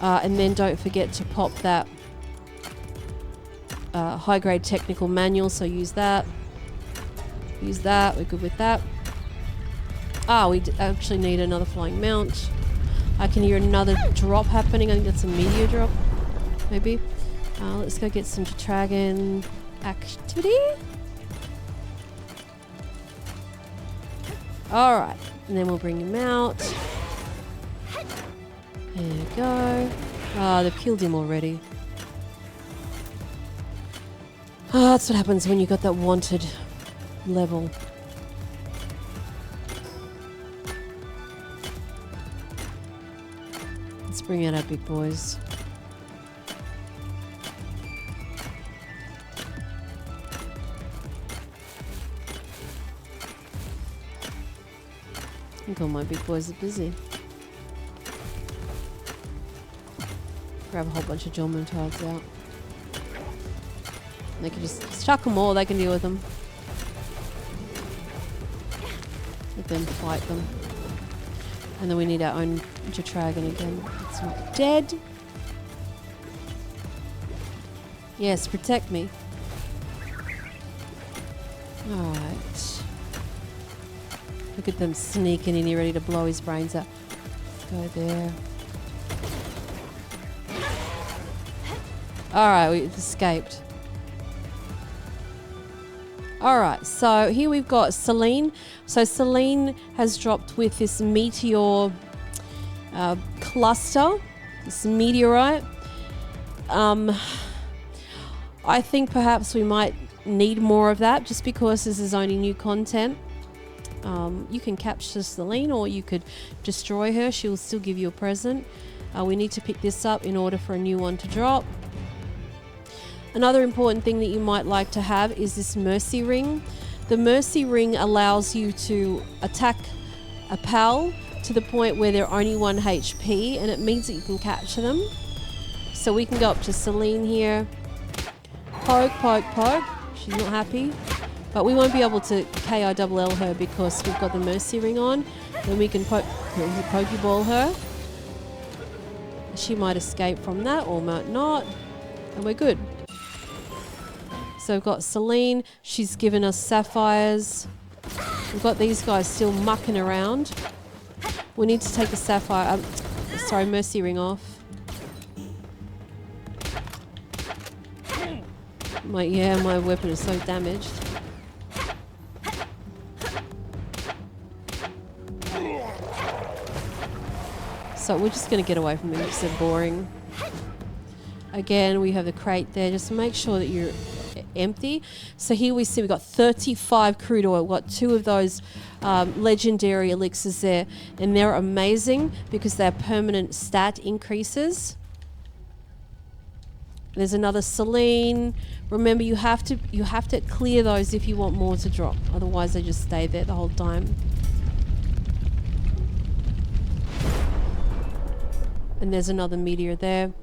And then don't forget to pop that high-grade technical manual, so use that. Use that, we're good with that. We actually need another flying mount. I can hear another drop happening. I think that's a meteor drop, maybe. Let's go get some dragon activity. Alright, and then we'll bring him out. There we go. They've killed him already. That's what happens when you got that wanted level. Let's bring out our big boys. I think all my big boys are busy. Grab a whole bunch of Gelman tiles out. They can just chuck them all, they can deal with them. Let them fight them. And then we need our own dragon again. It's not dead. Yes, protect me. Alright. Look at them sneaking in here, ready to blow his brains out. Let's go there. Alright, we've escaped. Alright, so here we've got Selene. So Selene has dropped with this meteor cluster, this meteorite. I think perhaps we might need more of that just because this is only new content. You can capture Selene or you could destroy her. She'll still give you a present. We need to pick this up in order for a new one to drop. Another important thing that you might like to have is this mercy ring. The mercy ring allows you to attack a pal to the point where they're only 1 HP, and it means that you can capture them. So we can go up to Selene here. Poke, poke, poke. She's not happy. But we won't be able to KILL her because we've got the mercy ring on. Then we can pokeball her. She might escape from that or might not. And we're good. So we've got Selene. She's given us sapphires. We've got these guys still mucking around. We need to take the sapphire, mercy ring off. My weapon is so damaged. So we're just going to get away from them because they're boring. Again, we have the crate there. Just make sure that you're empty. So here we see we've got 35 crude oil. We've got 2 of those legendary elixirs there, and they're amazing because they're permanent stat increases. There's another Selene. Remember, you have to clear those if you want more to drop. Otherwise, they just stay there the whole time. And there's another meteor there.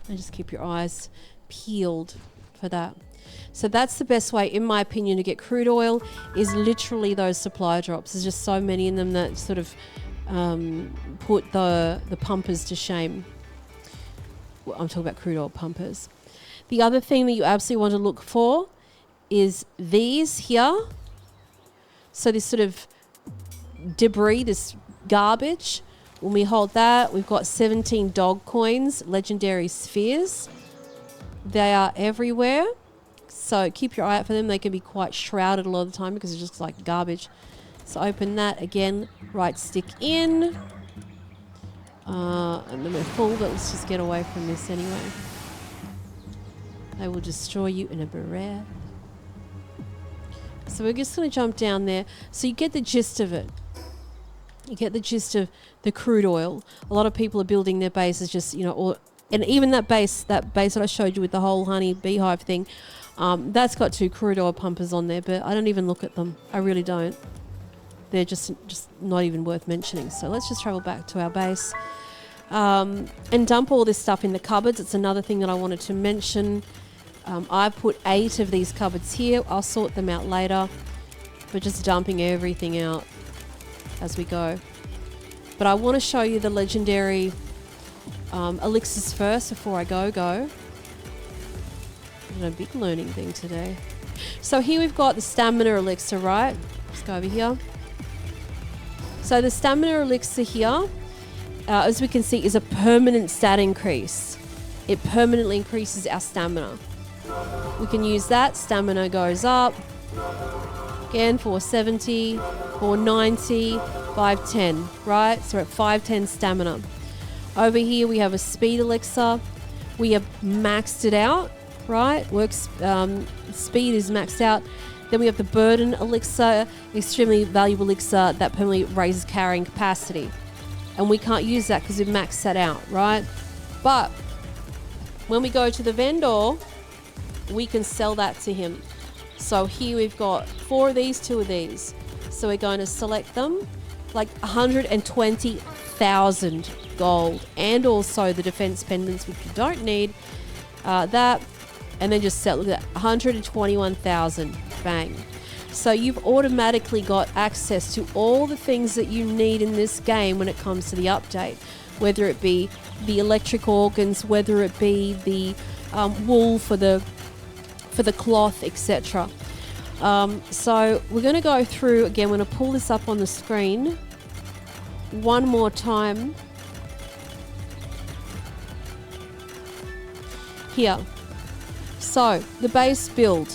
And just keep your eyes peeled for that. So that's the best way, in my opinion, to get crude oil is literally those supply drops. There's just so many in them that sort of put the pumpers to shame. Well, I'm talking about crude oil pumpers. The other thing that you absolutely want to look for is these here. So this sort of debris, this garbage. When we hold that, we've got 17 dog coins, legendary spheres. They are everywhere. So keep your eye out for them. They can be quite shrouded a lot of the time because it's just like garbage. So open that again, right stick in. And then we're full, but let's just get away from this anyway. They will destroy you in a breath. So we're just going to jump down there. So you get the gist of it. You get the gist of the crude oil. A lot of people are building their bases just, and even that base that I showed you with the whole honey beehive thing, that's got 2 crude oil pumpers on there, but I don't even look at them. I really don't. They're just not even worth mentioning. So let's just travel back to our base and dump all this stuff in the cupboards. It's another thing that I wanted to mention. I put 8 of these cupboards here. I'll sort them out later, but just dumping everything out as we go. But I want to show you the legendary elixirs first before I go. A big learning thing today. So here we've got the stamina elixir, right? Let's go over here. So the stamina elixir here, as we can see, is a permanent stat increase. It permanently increases our stamina. We can use that. Stamina goes up. Again, 470, 490, 510, right? So we're at 510 stamina. Over here we have a speed elixir. We have maxed it out, right? Speed is maxed out. Then we have the burden elixir, extremely valuable elixir that permanently raises carrying capacity. And we can't use that because we've maxed that out, right? But when we go to the vendor, we can sell that to him. So here we've got 4 of these, 2 of these. So we're going to select them, like 120,000 gold, and also the defense pendants, which you don't need. That, and then just sell it at 121,000. Bang. So you've automatically got access to all the things that you need in this game when it comes to the update, whether it be the electric organs, whether it be the wool for the cloth, etc. So we're going to go through again. We're going to pull this up on the screen one more time. Here. So the base build.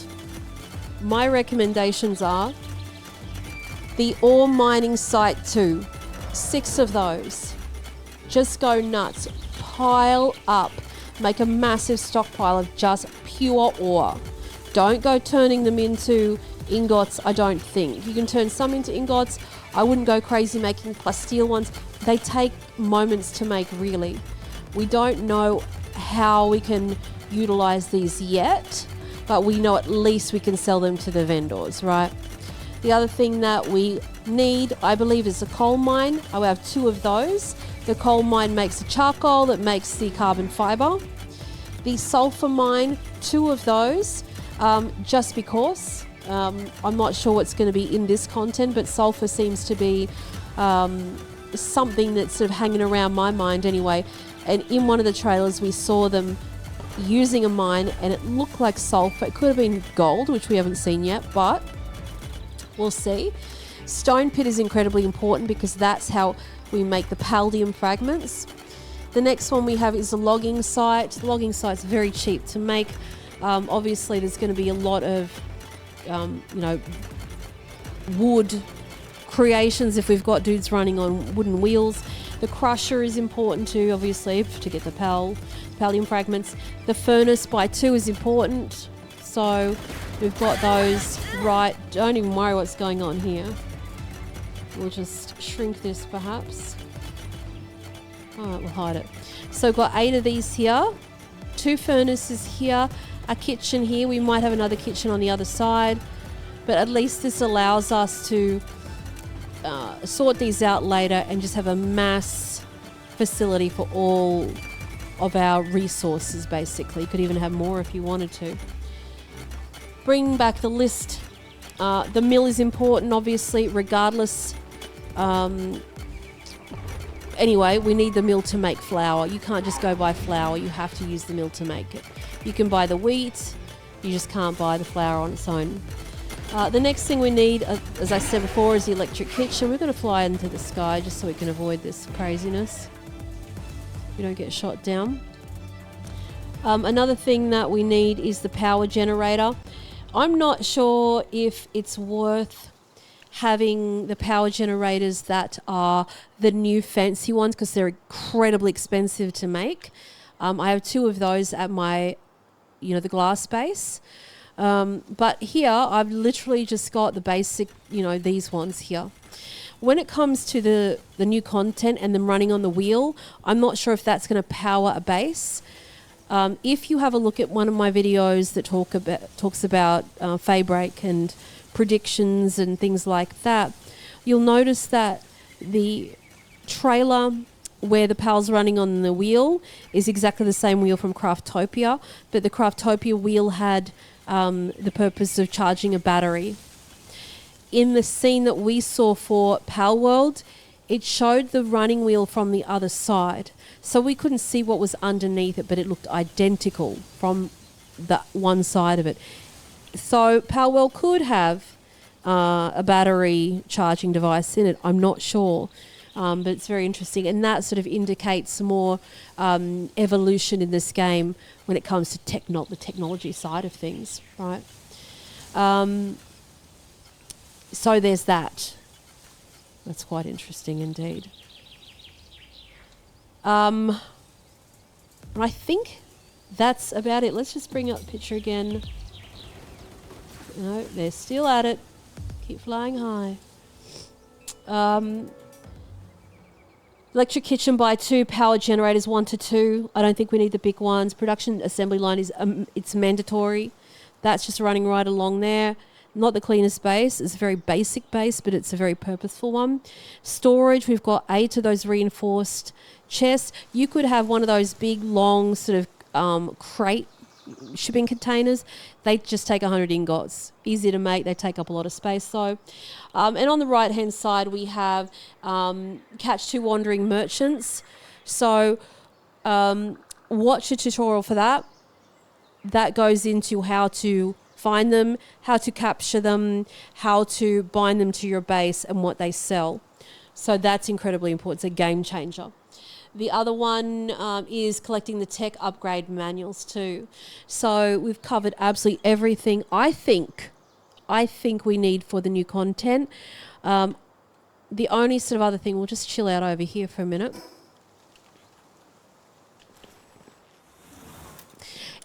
My recommendations are the ore mining site 2. 6 of those. Just go nuts. Pile up. make a massive stockpile of just pure ore. Don't go turning them into ingots, I don't think. You can turn some into ingots. I wouldn't go crazy making plasteel ones. They take moments to make, really. We don't know how we can utilize these yet, but we know at least we can sell them to the vendors, right? The other thing that we need, I believe, is a coal mine. I have 2 of those. The coal mine makes the charcoal that makes the carbon fibre. The sulfur mine, 2 of those, just because. I'm not sure what's going to be in this content, but sulfur seems to be something that's sort of hanging around my mind anyway. And in one of the trailers, we saw them using a mine, and it looked like sulfur. It could have been gold, which we haven't seen yet, but we'll see. Stone pit is incredibly important because that's how we make the Paldium fragments. The next one we have is a logging site. The logging site's very cheap to make. Obviously, there's going to be a lot of, wood creations if we've got dudes running on wooden wheels. The crusher is important too, obviously, to get the Paldium fragments. The furnace by 2 is important. So we've got those right. Don't even worry what's going on here. We'll just shrink this perhaps. All right, we'll hide it. So we've got 8 of these here. 2 furnaces here. A kitchen here. We might have another kitchen on the other side. But at least this allows us to sort these out later and just have a mass facility for all of our resources, basically. You could even have more if you wanted to. Bring back the list. The mill is important, obviously, regardless. Anyway, we need the mill to make flour. You can't just go buy flour. You have to use the mill to make it. You can buy the wheat. You just can't buy the flour on its own. The next thing we need, as I said before, is the electric kitchen. We're going to fly into the sky just so we can avoid this craziness. We don't get shot down. Another thing that we need is the power generator. I'm not sure if it's worth having the power generators that are the new fancy ones because they're incredibly expensive to make. I have 2 of those at my, the glass base. But here I've literally just got the basic, these ones here. When it comes to the new content and them running on the wheel, I'm not sure if that's going to power a base. If you have a look at one of my videos that talks about Feybreak and predictions and things like that, you'll notice that the trailer where the Pal's running on the wheel is exactly the same wheel from Craftopia, but the Craftopia wheel had the purpose of charging a battery. In the scene that we saw for Palworld, it showed the running wheel from the other side. So we couldn't see what was underneath it, but it looked identical from the one side of it. So Palworld could have a battery charging device in it. I'm not sure. But it's very interesting. And that sort of indicates more evolution in this game when it comes to the technology side of things, right? So there's that. That's quite interesting indeed. I think that's about it. Let's just bring up the picture again. No, they're still at it. Keep flying high. Electric kitchen by 2, power generators 1 to 2. I don't think we need the big ones. Production assembly line is it's mandatory. That's just running right along there. Not the cleanest base. It's a very basic base, but it's a very purposeful one. Storage, we've got 8 of those reinforced chests. You could have one of those big, long sort of crate shipping containers. They just take 100 ingots. Easy to make. They take up a lot of space though. And on the right hand side we have catch 2 wandering merchants. So watch a tutorial for that. That goes into how to find them, how to capture them, how to bind them to your base and what they sell. So that's incredibly important. It's a game changer. The other one is collecting the tech upgrade manuals too. So we've covered absolutely everything I think we need for the new content. The only sort of other thing, we'll just chill out over here for a minute.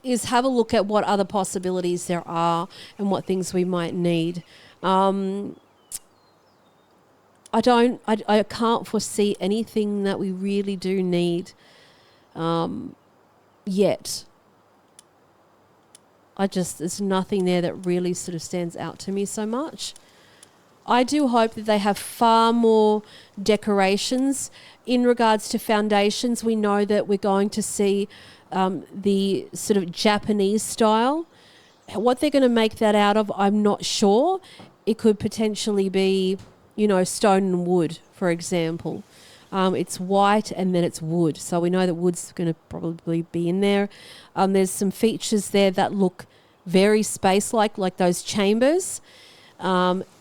is have a look at what other possibilities there are and what things we might need. I can't foresee anything that we really do need yet. There's nothing there that really sort of stands out to me so much. I do hope that they have far more decorations. In regards to foundations, we know that we're going to see the sort of Japanese style. What they're going to make that out of, I'm not sure. It could potentially be, stone and wood, for example. It's white and then it's wood. So we know that wood's going to probably be in there. There's some features there that look very space-like those chambers,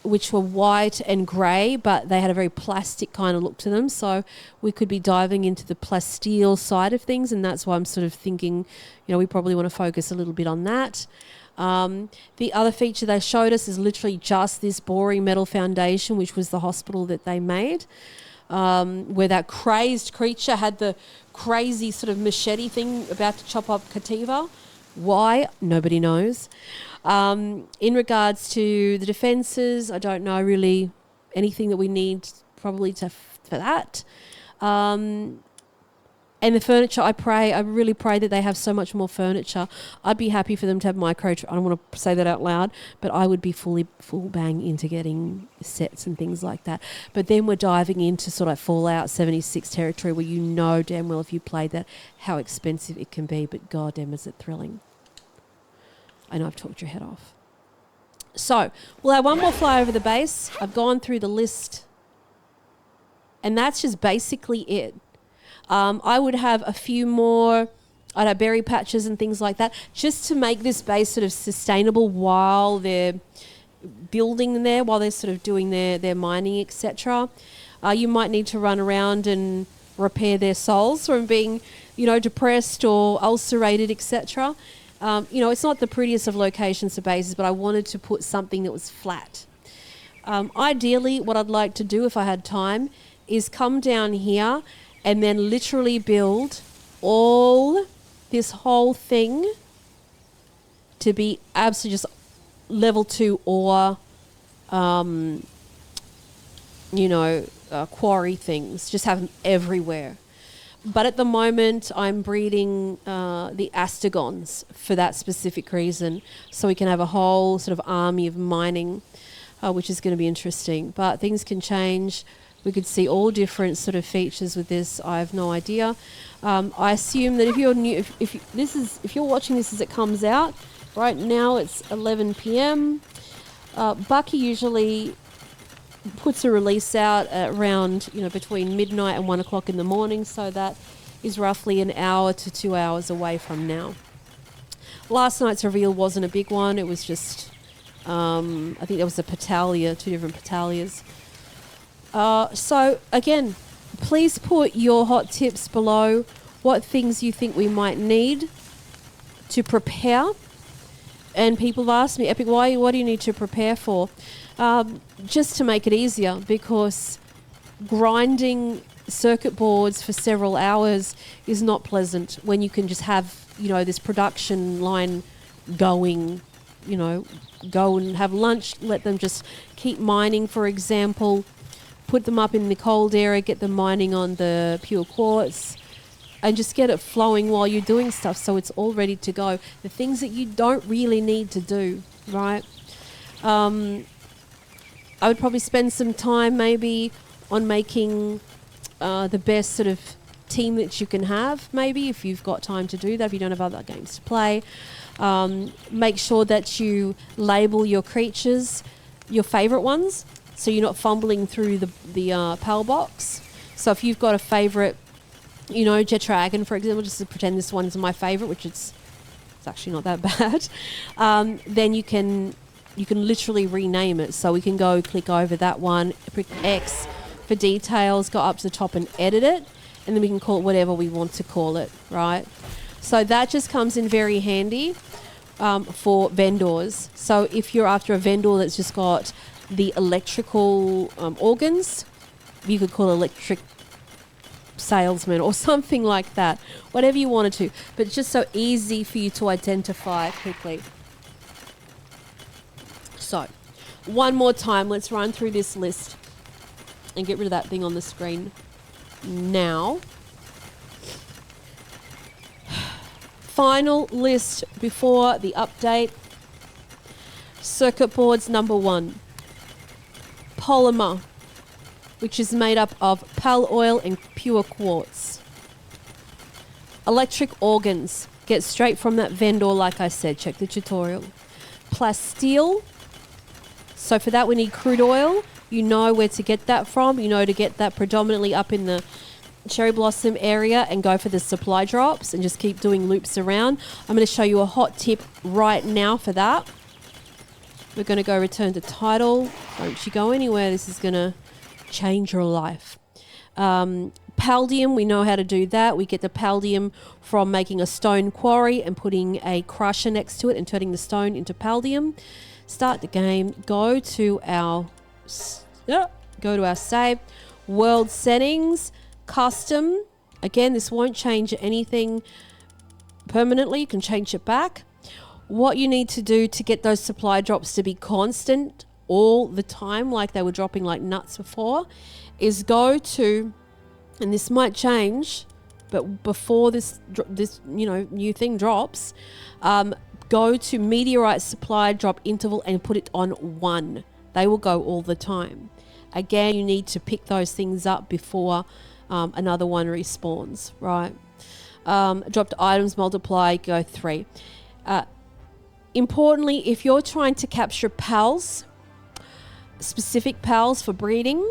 which were white and grey, but they had a very plastic kind of look to them. So we could be diving into the plasteel side of things, and that's why I'm sort of thinking, we probably want to focus a little bit on that. The other feature they showed us is literally just this boring metal foundation, which was the hospital that they made, where that crazed creature had the crazy sort of machete thing about to chop up Kativa. Why? Nobody knows. In regards to the defences, I don't know really anything that we need probably for that. And the furniture, I really pray that they have so much more furniture. I'd be happy for them to have I don't want to say that out loud, but I would be full bang into getting sets and things like that. But then we're diving into sort of Fallout 76 territory where you know damn well if you played that how expensive it can be, but goddamn is it thrilling. I know I've talked your head off. So we'll have one more fly over the base. I've gone through the list, and that's just basically it. I would have a few more, I'd have berry patches and things like that, just to make this base sort of sustainable while they're building there, while they're sort of doing their mining, etc. You might need to run around and repair their souls from being, depressed or ulcerated, etc. It's not the prettiest of locations for bases, but I wanted to put something that was flat. Ideally, what I'd like to do if I had time is come down here and then literally build this whole thing to be absolutely just level 2 ore, quarry things. Just have them everywhere. But at the moment, I'm breeding the Astegons for that specific reason, so we can have a whole sort of army of mining, which is going to be interesting. But things can change. We could see all different sort of features with this. I have no idea. I assume that if you're new, if you're watching this as it comes out, right now it's 11 p.m. Bucky usually puts a release out at around between midnight and 1 o'clock in the morning, so that is roughly an hour to 2 hours away from now. Last night's reveal wasn't a big one. It was just I think there was a Patalia, 2 different Patalias. So again, please put your hot tips below, what things you think we might need to prepare. And people have asked me, Epic, what do you need to prepare for? Just to make it easier, because grinding circuit boards for several hours is not pleasant when you can just have, this production line going, go and have lunch, let them just keep mining, for example. Put them up in the cold area, get them mining on the pure quartz, and just get it flowing while you're doing stuff so it's all ready to go. The things that you don't really need to do, right? I would probably spend some time maybe on making the best sort of team that you can have, maybe, if you've got time to do that, if you don't have other games to play. Make sure that you label your creatures, your favourite ones, so you're not fumbling through the PAL box. So if you've got a favourite, Jet Dragon, for example, just to pretend this one is my favourite, which it's actually not that bad, then you can literally rename it. So we can go click over that one, click X for details, go up to the top and edit it, and then we can call it whatever we want to call it, right? So that just comes in very handy for vendors. So if you're after a vendor that's just got the electrical organs, you could call electric salesman or something like that. Whatever you wanted to. But it's just so easy for you to identify quickly. So, one more time, let's run through this list and get rid of that thing on the screen now. Final list before the update. Circuit boards number 1. Polymer, which is made up of pal oil and pure quartz. Electric organs, get straight from that vendor like I said, check the tutorial. Plasteel, so for that we need crude oil. You know where to get that from. You know to get that predominantly up in the cherry blossom area and go for the supply drops and just keep doing loops around. I'm going to show you a hot tip right now for that. We're going to go return to title. Don't you go anywhere. This is going to change your life. Paldium, we know how to do that. We get the paldium from making a stone quarry and putting a crusher next to it and turning the stone into paldium. Start the game. Go to our save. World settings. Custom. Again, this won't change anything permanently. You can change it back. What you need to do to get those supply drops to be constant all the time, like they were dropping like nuts before, is go to, and this might change, but before this new thing drops, go to meteorite supply drop interval and put it on 1. They will go all the time. Again, you need to pick those things up before another one respawns, right? Dropped items multiply, go 3. Importantly, if you're trying to capture pals, specific pals for breeding,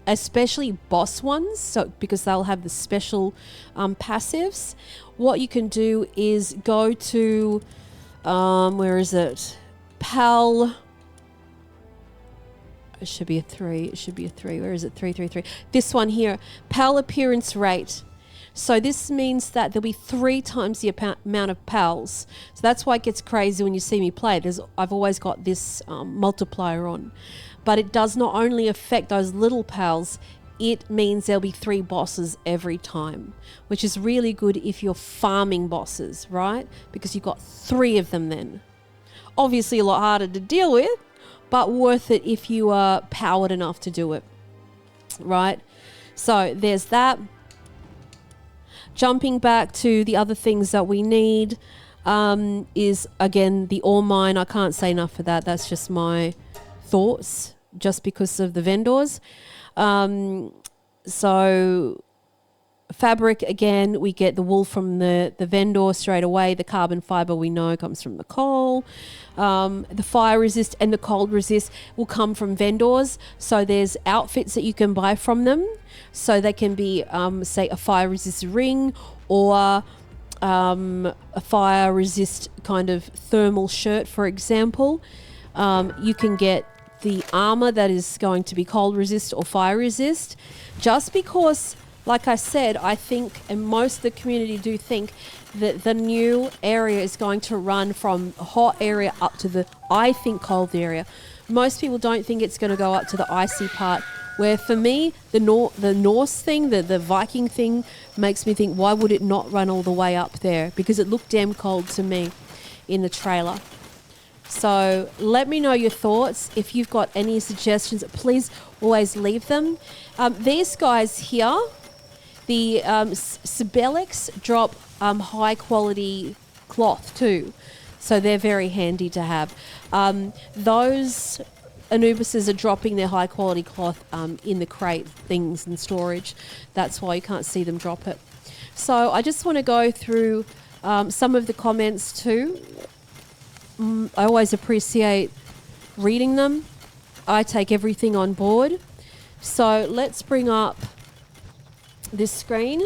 especially boss ones, so because they'll have the special passives, what you can do is go to, where is it? Pal. It should be a 3. It should be a 3. Where is it? 333. This one here. Pal appearance rate. So this means that there'll be 3 times the amount of pals. So that's why it gets crazy when you see me play. I've always got this multiplier on. But it does not only affect those little pals, it means there'll be 3 bosses every time, which is really good if you're farming bosses, right? Because you've got 3 of them then. Obviously a lot harder to deal with, but worth it if you are powered enough to do it, right? So there's that. Jumping back to the other things that we need is, again, the ore mine. I can't say enough for that. That's just my thoughts, just because of the vendors. So fabric, again, we get the wool from the vendor straight away. The carbon fibre we know comes from the coal. The fire resist and the cold resist will come from vendors. So there's outfits that you can buy from them. So they can be, say, a fire resist ring or a fire resist kind of thermal shirt, for example. You can get the armor that is going to be cold resist or fire resist, just because, like I said, I think, and most of the community do think, that the new area is going to run from a hot area up to the, I think, cold area. Most people don't think it's going to go up to the icy part, where for me, the Norse thing, the Viking thing, makes me think, why would it not run all the way up there? Because it looked damn cold to me in the trailer. So let me know your thoughts. If you've got any suggestions, please always leave them. These guys here, the Sibelics, drop high quality cloth too. So they're very handy to have. Those Anubises are dropping their high quality cloth in the crate things and storage. That's why you can't see them drop it. So I just want to go through some of the comments too. I always appreciate reading them. I take everything on board. So let's bring up this screen.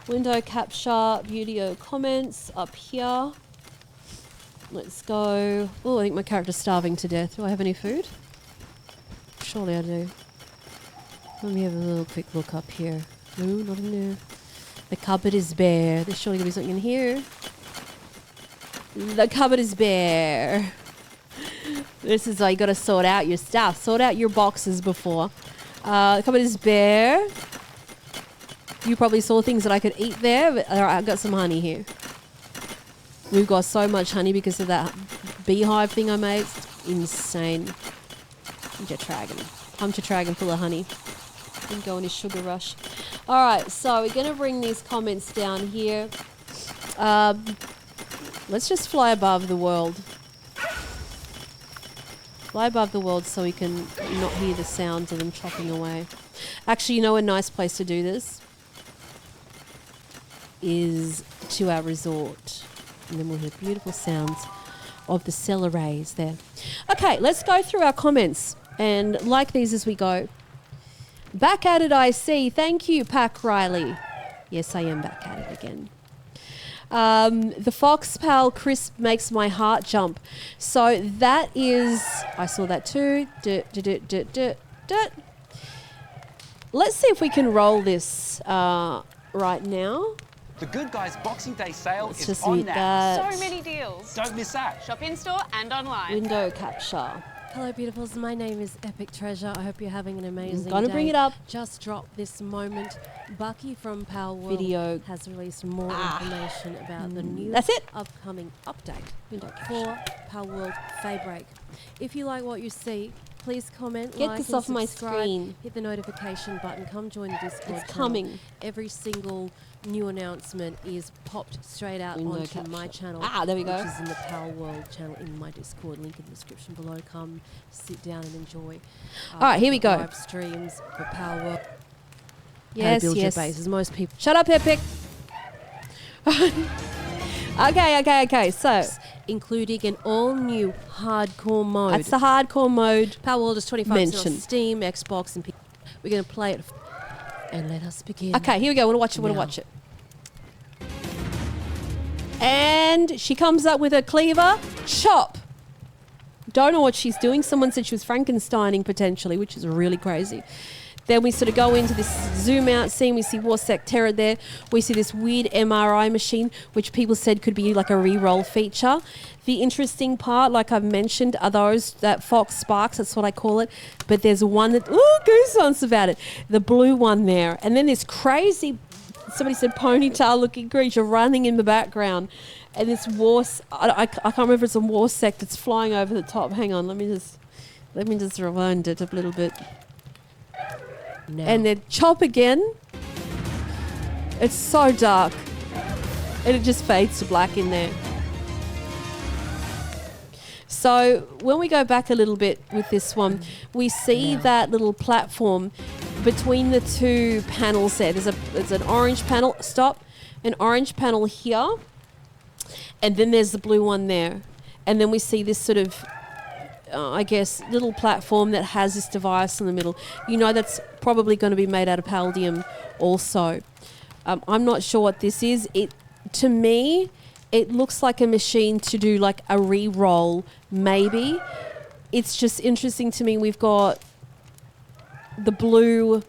Window capture, video comments up here. Let's go. Oh, I think my character's starving to death. Do I have any food? Surely I do. Let me have a little quick look up here. No, not in there. The cupboard is bare. There's surely going to be something in here. The cupboard is bare. This is why you got to sort out your stuff. Sort out your boxes before. The cupboard is bare. You probably saw things that I could eat there, but all right, I've got some honey here. We've got so much honey because of that beehive thing I made. It's insane. Punctuatragon full of honey. Didn't go on his sugar rush. All right, so we're going to bring these comments down here. Let's just fly above the world. Fly above the world so we can not hear the sounds of them chopping away. Actually, you know a nice place to do this is to our resort. And then we'll hear beautiful sounds of the selleries there. Okay, let's go through our comments and like these as we go. Back at it, I see. Thank you, Pack Riley. Yes, I am back at it again. The Fox Pal crisp makes my heart jump. So that is, I saw that too. Let's see if we can roll this right now. The Good Guys Boxing Day sale Let's is just on mute now. that. So many deals. Don't miss that. Shop in-store and online. Window capture. Hello, beautifuls. My name is Epic Treasure. I hope you're having an amazing day. Gonna bring it up. Just dropped this moment. Bucky from Palworld Video. has released more information about the new That's it. upcoming update for Palworld Feybreak. If you like what you see, please comment, Get like, this and off my subscribe. screen. Hit the notification button. Come join the Discord It's channel. coming. Every single new announcement is popped straight out Window onto my capture. channel. There we go. Which is in the Palworld channel in my Discord. Link in the description below. Come sit down and enjoy. All right, here we go. Live streams for Palworld. Yes, build yes. your bases. Most people Shut up, Epic. Okay. So including an all-new hardcore mode. that's the hardcore mode. Palworld is 25% mentioned. on Steam, Xbox, and PC. We're going to play it, and let us begin. Okay, here we go. I want to Now. watch it. And she comes up with a cleaver. Chop. Don't know what she's doing. Someone said she was Frankensteining potentially, which is really crazy. Then we sort of go into this zoom out scene. We see Warsec Terror there. We see this weird MRI machine, which people said could be like a re-roll feature. The interesting part, like I've mentioned, are those that Fox Sparks. That's what I call it. But there's one that, goosebumps about it. The blue one there. And then this crazy, somebody said ponytail looking creature running in the background. And this I can't remember if it's a Warsec that's flying over the top. Hang on, let me just rewind it a little bit. Now. And then chop again. It's so dark. And it just fades to black in there. So when we go back a little bit with this one, we see that little platform between the two panels there. There's an orange panel. Stop. An orange panel here. And then there's the blue one there. And then we see this sort of I guess, little platform that has this device in the middle. You know that's probably going to be made out of Paldium also. I'm not sure what this is. To me, it looks like a machine to do like a re-roll, maybe. It's just interesting to me. We've got the blue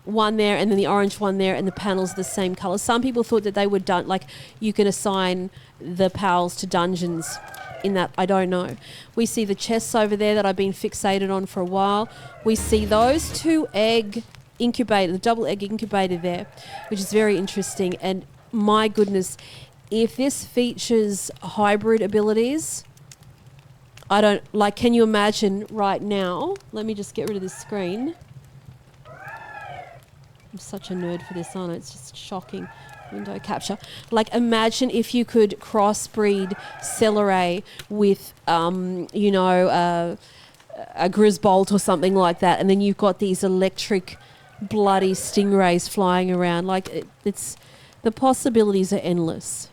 one there and then the orange one there, and the panels are the same color. Some people thought that they were done, like you can assign the pals to dungeons in that. I don't know. We see the chests over there that I've been fixated on for a while. We see those two egg incubator, the double egg incubator there, which is very interesting. And my goodness, if this features hybrid abilities, I don't, like, can you imagine right now? Let me just get rid of this screen. I'm such a nerd for this, aren't I? It's just shocking. Window capture. Like, imagine if you could crossbreed Celeray with, a Grisbolt or something like that, and then you've got these electric, bloody stingrays flying around. Like, it's the possibilities are endless.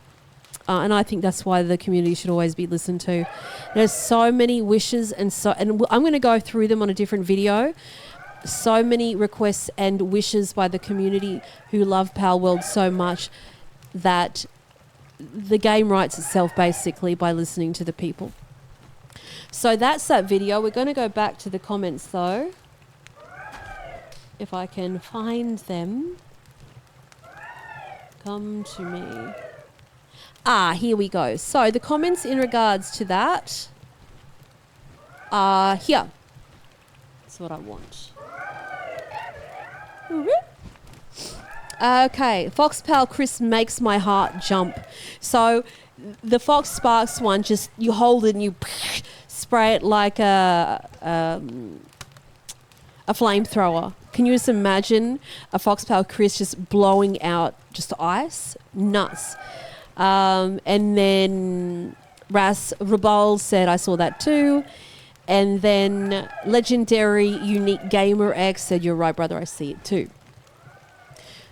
And I think that's why the community should always be listened to. There's so many wishes, and I'm going to go through them on a different video. So many requests and wishes by the community who love Palworld so much that the game writes itself basically by listening to the people. So that's that video. We're going to go back to the comments though, if I can find them. Come to me. Here we go. So the comments in regards to that are here. That's what I want. Okay, Foxpal Chris makes my heart jump. So the Fox Sparks one, just you hold it and you spray it like a flamethrower. Can you just imagine a Foxpal Chris just blowing out just ice? Nuts. And then Ras Rabal said, I saw that too. And then Legendary Unique Gamer X said, you're right, brother, I see it too.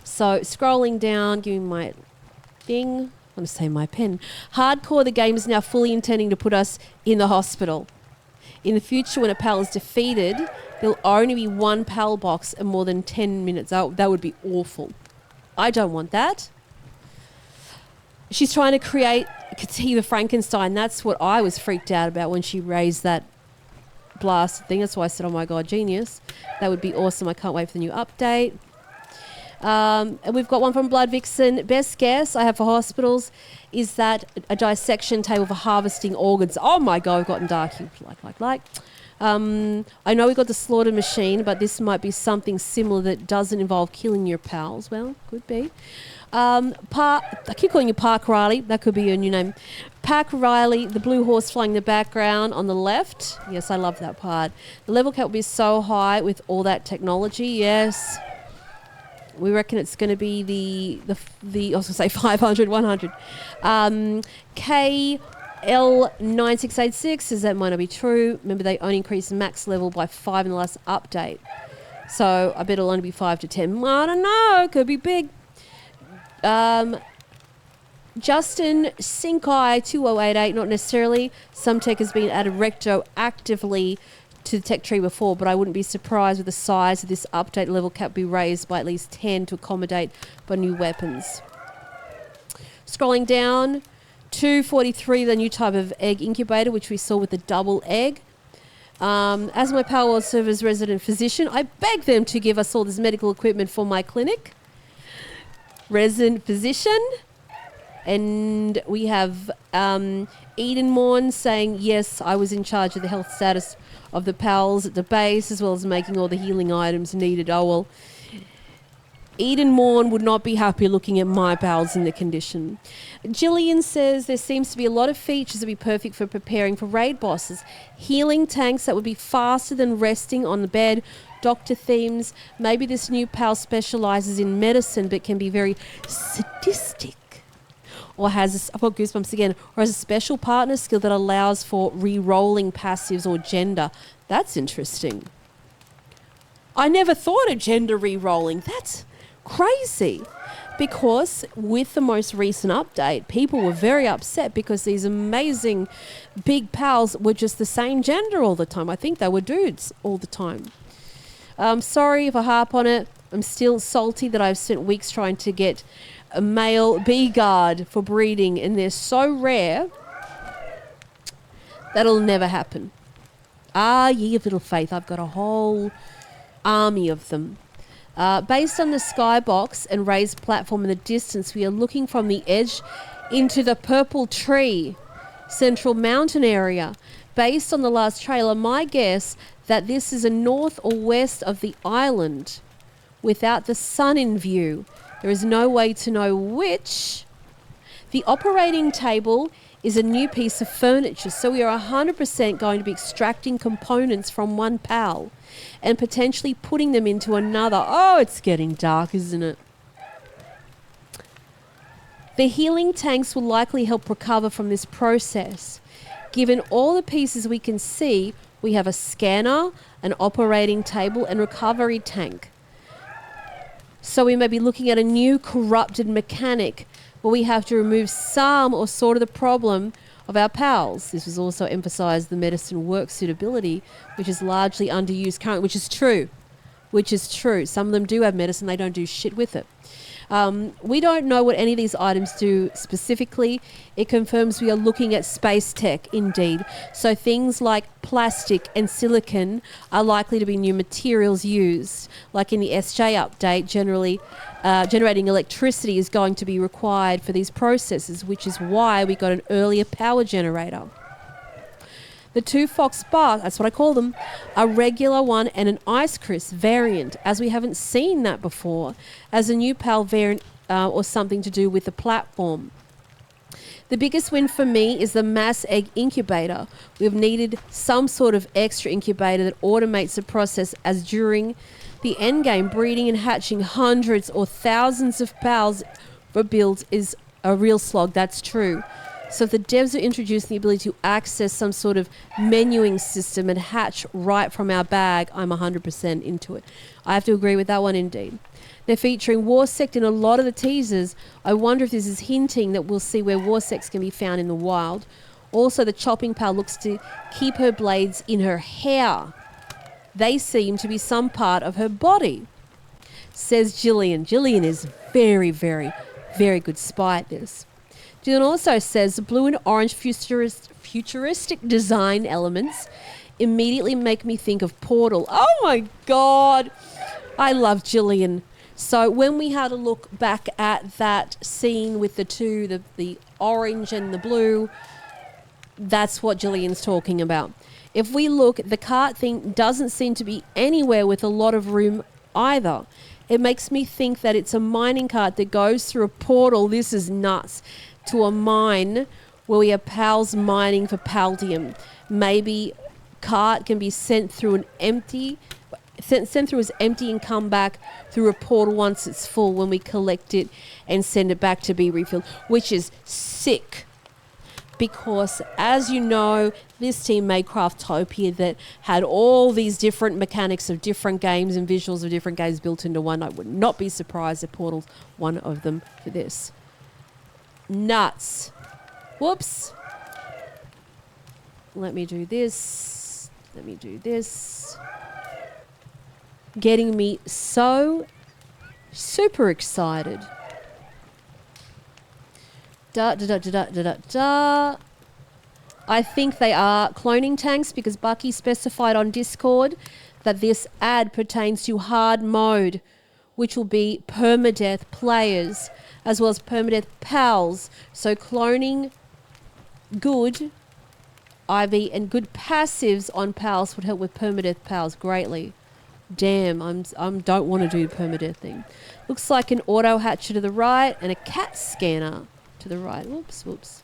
So scrolling down, give me my thing. I want to say my pen. Hardcore, the game is now fully intending to put us in the hospital. In the future, when a PAL is defeated, there'll only be one PAL box and more than 10 minutes. That would be awful. I don't want that. She's trying to create Kativa Frankenstein. That's what I was freaked out about when she raised that blast thing. That's why I said, oh my God, genius. That would be awesome. I can't wait for the new update. And we've got one from Blood Vixen. Best guess I have for hospitals is that a dissection table for harvesting organs. Oh my God, we've gotten dark. Like. I know we got the slaughter machine, but this might be something similar that doesn't involve killing your pals. Well, could be. I keep calling you Park Riley. That could be your new name. Park Riley, the blue horse flying in the background on the left. Yes, I love that part. The level cap will be so high with all that technology. Yes. We reckon it's going to be the I was going to say 500, 100. KL9686 says that might not be true. Remember, they only increased max level by 5 in the last update. So I bet it'll only be 5 to 10. I don't know. Could be big. Justin Sinkai 2088, not necessarily. Some tech has been added retroactively to the tech tree before, but I wouldn't be surprised with the size of this update level cap be raised by at least 10 to accommodate by new weapons. Scrolling down, 243, the new type of egg incubator, which we saw with the double egg. As my Palworld server's resident physician, I beg them to give us all this medical equipment for my clinic. Resident physician. And we have Eden Morn saying, yes, I was in charge of the health status of the pals at the base, as well as making all the healing items needed. Oh, well, Eden Morn would not be happy looking at my pals in the condition. Jillian says there seems to be a lot of features that would be perfect for preparing for raid bosses. Healing tanks that would be faster than resting on the bed. Doctor themes. Maybe this new pal specializes in medicine but can be very sadistic. Or has, I've got goosebumps again, or has a special partner skill that allows for re-rolling passives or gender. That's interesting. I never thought of gender re-rolling. That's crazy. Because with the most recent update, people were very upset because these amazing big pals were just the same gender all the time. I think they were dudes all the time. Sorry if I harp on it. I'm still salty that I've spent weeks trying to get a male bee guard for breeding, and they're so rare that'll never happen. Ah, ye of little faith, I've got a whole army of them. Based on the skybox and raised platform in the distance, we are looking from the edge into the purple tree, central mountain area. Based on the last trailer, my guess that this is a north or west of the island without the sun in view. There is no way to know which. The operating table is a new piece of furniture, so we are 100% going to be extracting components from one PAL and potentially putting them into another. Oh, it's getting dark, isn't it? The healing tanks will likely help recover from this process. Given all the pieces we can see, we have a scanner, an operating table, and recovery tank. So we may be looking at a new corrupted mechanic where we have to remove some or sort of the problem of our pals. This was also emphasised the medicine work suitability, which is largely underused currently, which is true. Some of them do have medicine, they don't do shit with it. We don't know what any of these items do specifically. It confirms we are looking at space tech indeed. So things like plastic and silicon are likely to be new materials used. Like in the SJ update, generally generating electricity is going to be required for these processes, which is why we got an earlier power generator. The 2 fox bar, that's what I call them, a regular one and an ice crisp variant, as we haven't seen that before, as a new PAL variant or something to do with the platform. The biggest win for me is the mass egg incubator. We've needed some sort of extra incubator that automates the process, as during the endgame, breeding and hatching hundreds or thousands of PALs for builds is a real slog. That's true. So if the devs are introducing the ability to access some sort of menuing system and hatch right from our bag, I'm 100% into it. I have to agree with that one indeed. They're featuring Warsect in a lot of the teasers. I wonder if this is hinting that we'll see where Warsects can be found in the wild. Also, the chopping PAL looks to keep her blades in her hair. They seem to be some part of her body, says Jillian. Jillian is very, very, very good spy at this. Jillian also says the blue and orange futuristic design elements immediately make me think of Portal. Oh my God. I love Jillian. So when we had a look back at that scene with the two, the orange and the blue, that's what Jillian's talking about. If we look, the cart thing doesn't seem to be anywhere with a lot of room either. It makes me think that it's a mining cart that goes through a portal. This is nuts. To a mine where we have PALs mining for Paldium. Maybe cart can be sent through as empty and come back through a portal once it's full when we collect it and send it back to be refilled, which is sick. Because, as you know, this team made Craftopia that had all these different mechanics of different games and visuals of different games built into one. I would not be surprised if Portal's one of them for this. Nuts. Whoops. Let me do this. Let me do this. Getting me so super excited. I think they are cloning tanks because Bucky specified on Discord that this ad pertains to hard mode, which will be permadeath players as well as permadeath pals. So cloning good IV and good passives on pals would help with permadeath pals greatly. Damn, I don't want to do the permadeath thing. Looks like an auto hatcher to the right and a cat scanner to the right. Whoops.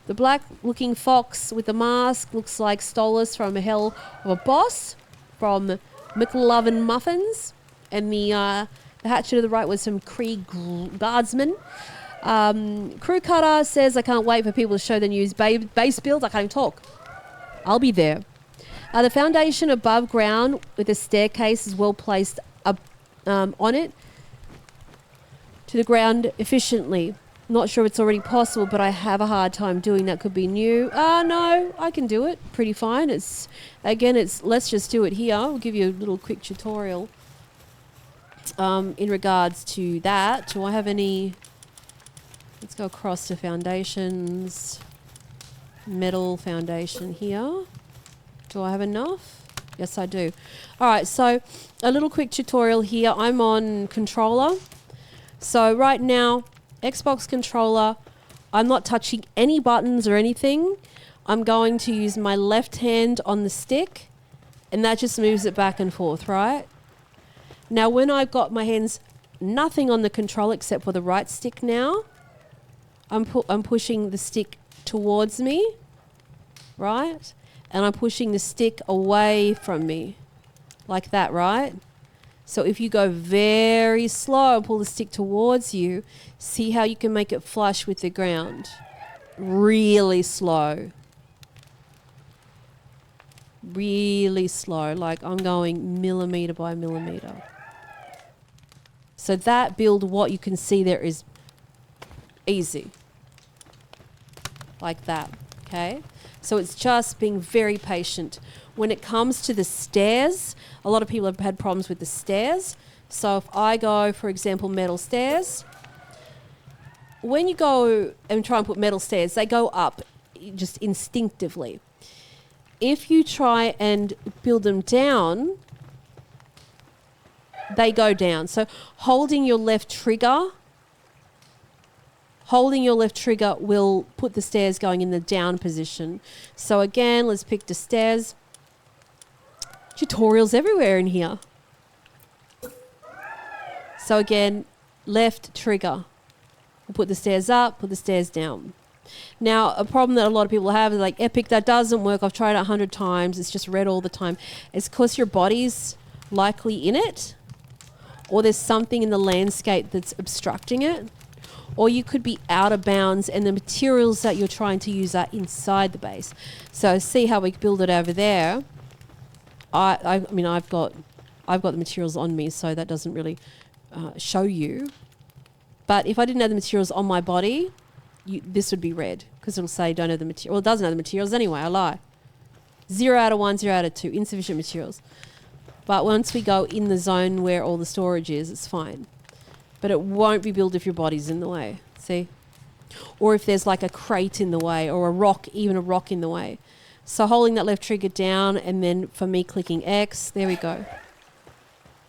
The black-looking fox with the mask looks like Stolas from a Hell of a Boss from McLovin Muffins. And the hatcher to the right was some Krieg guardsmen. Crew Cutter says, I can't wait for people to show the news base builds. I can't even talk. I'll be there. The foundation above ground with a staircase is well placed up on it to the ground efficiently. Not sure if it's already possible, but I have a hard time doing that. Could be new. No, I can do it pretty fine. Let's just do it here. I'll give you a little quick tutorial in regards to that. Do I have any? Let's go across to foundations. Metal foundation here. Do I have enough? Yes, I do. All right, so a little quick tutorial here. I'm on controller. So right now, Xbox controller, I'm not touching any buttons or anything. I'm going to use my left hand on the stick, and that just moves it back and forth, right? Now, when I've got my hands nothing on the control except for the right stick now, I'm pushing the stick towards me, right? And I'm pushing the stick away from me, like that, right? So if you go very slow and pull the stick towards you, see how you can make it flush with the ground. Really slow. Really slow, like I'm going millimeter by millimeter. So that build, what you can see there is easy. Like that, okay? So it's just being very patient. When it comes to the stairs, a lot of people have had problems with the stairs. So if I go, for example, metal stairs, when you go and try and put metal stairs, they go up just instinctively. If you try and build them down, they go down. So holding your left trigger Holding your left trigger will put the stairs going in the down position. So again, let's pick the stairs. Tutorials everywhere in here. So again, left trigger. We'll put the stairs up, put the stairs down. Now, a problem that a lot of people have is like, Epic, that doesn't work. I've tried it 100 times. It's just red all the time. It's because your body's likely in it, or there's something in the landscape that's obstructing it, or you could be out of bounds and the materials that you're trying to use are inside the base. So see how we build it over there. I mean, I've got the materials on me, so that doesn't really show you. But if I didn't have the materials on my body, this would be red because it'll say don't have the material. Well, it doesn't have the materials anyway. I lie. 0 out of 1, 0 out of 2. Insufficient materials. But once we go in the zone where all the storage is, it's fine. But it won't be built if your body's in the way. See? Or if there's like a crate in the way or a rock, even a rock in the way. So holding that left trigger down and then for me clicking X, there we go.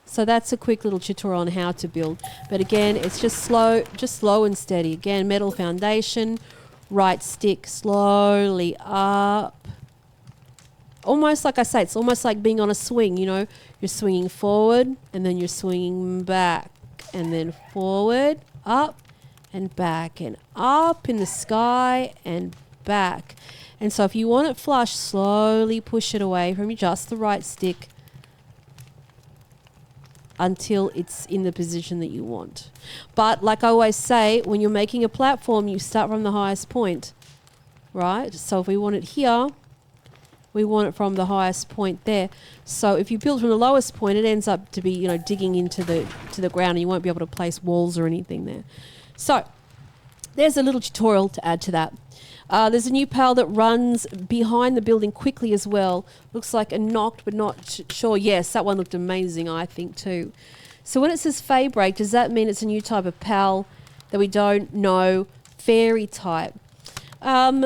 So that's a quick little tutorial on how to build. But again, it's just slow and steady. Again, metal foundation, right stick slowly up. Almost like I say, it's almost like being on a swing, you know. You're swinging forward and then you're swinging back and then forward, up and back and up in the sky and back. And so if you want it flush, slowly push it away from just the right stick until it's in the position that you want. But like I always say, when you're making a platform, you start from the highest point, right? So if we want it here, we want it from the highest point there. So if you build from the lowest point, it ends up to be, you know, digging into the ground and you won't be able to place walls or anything there. So there's a little tutorial to add to that. There's a new pal that runs behind the building quickly as well. Looks like a knocked, but not sure. Yes, that one looked amazing, I think, too. So when it says Feybreak, does that mean it's a new type of pal that we don't know? Fairy type. I'm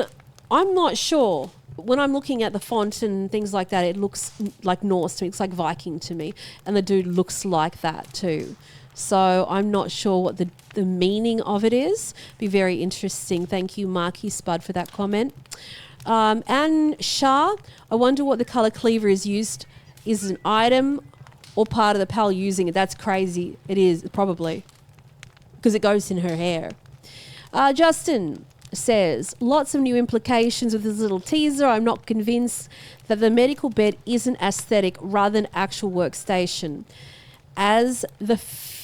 not sure. When I'm looking at the font and things like that, it looks like Norse to me. It looks like Viking to me. And the dude looks like that too. So I'm not sure what the meaning of it is. Be very interesting. Thank you, Marky Spud, for that comment. And Shah, I wonder what the color cleaver is used. Is it an item or part of the pal using it? That's crazy. It is, probably. Because it goes in her hair. Justin says, lots of new implications with this little teaser. I'm not convinced that the medical bed is an aesthetic rather than actual workstation. As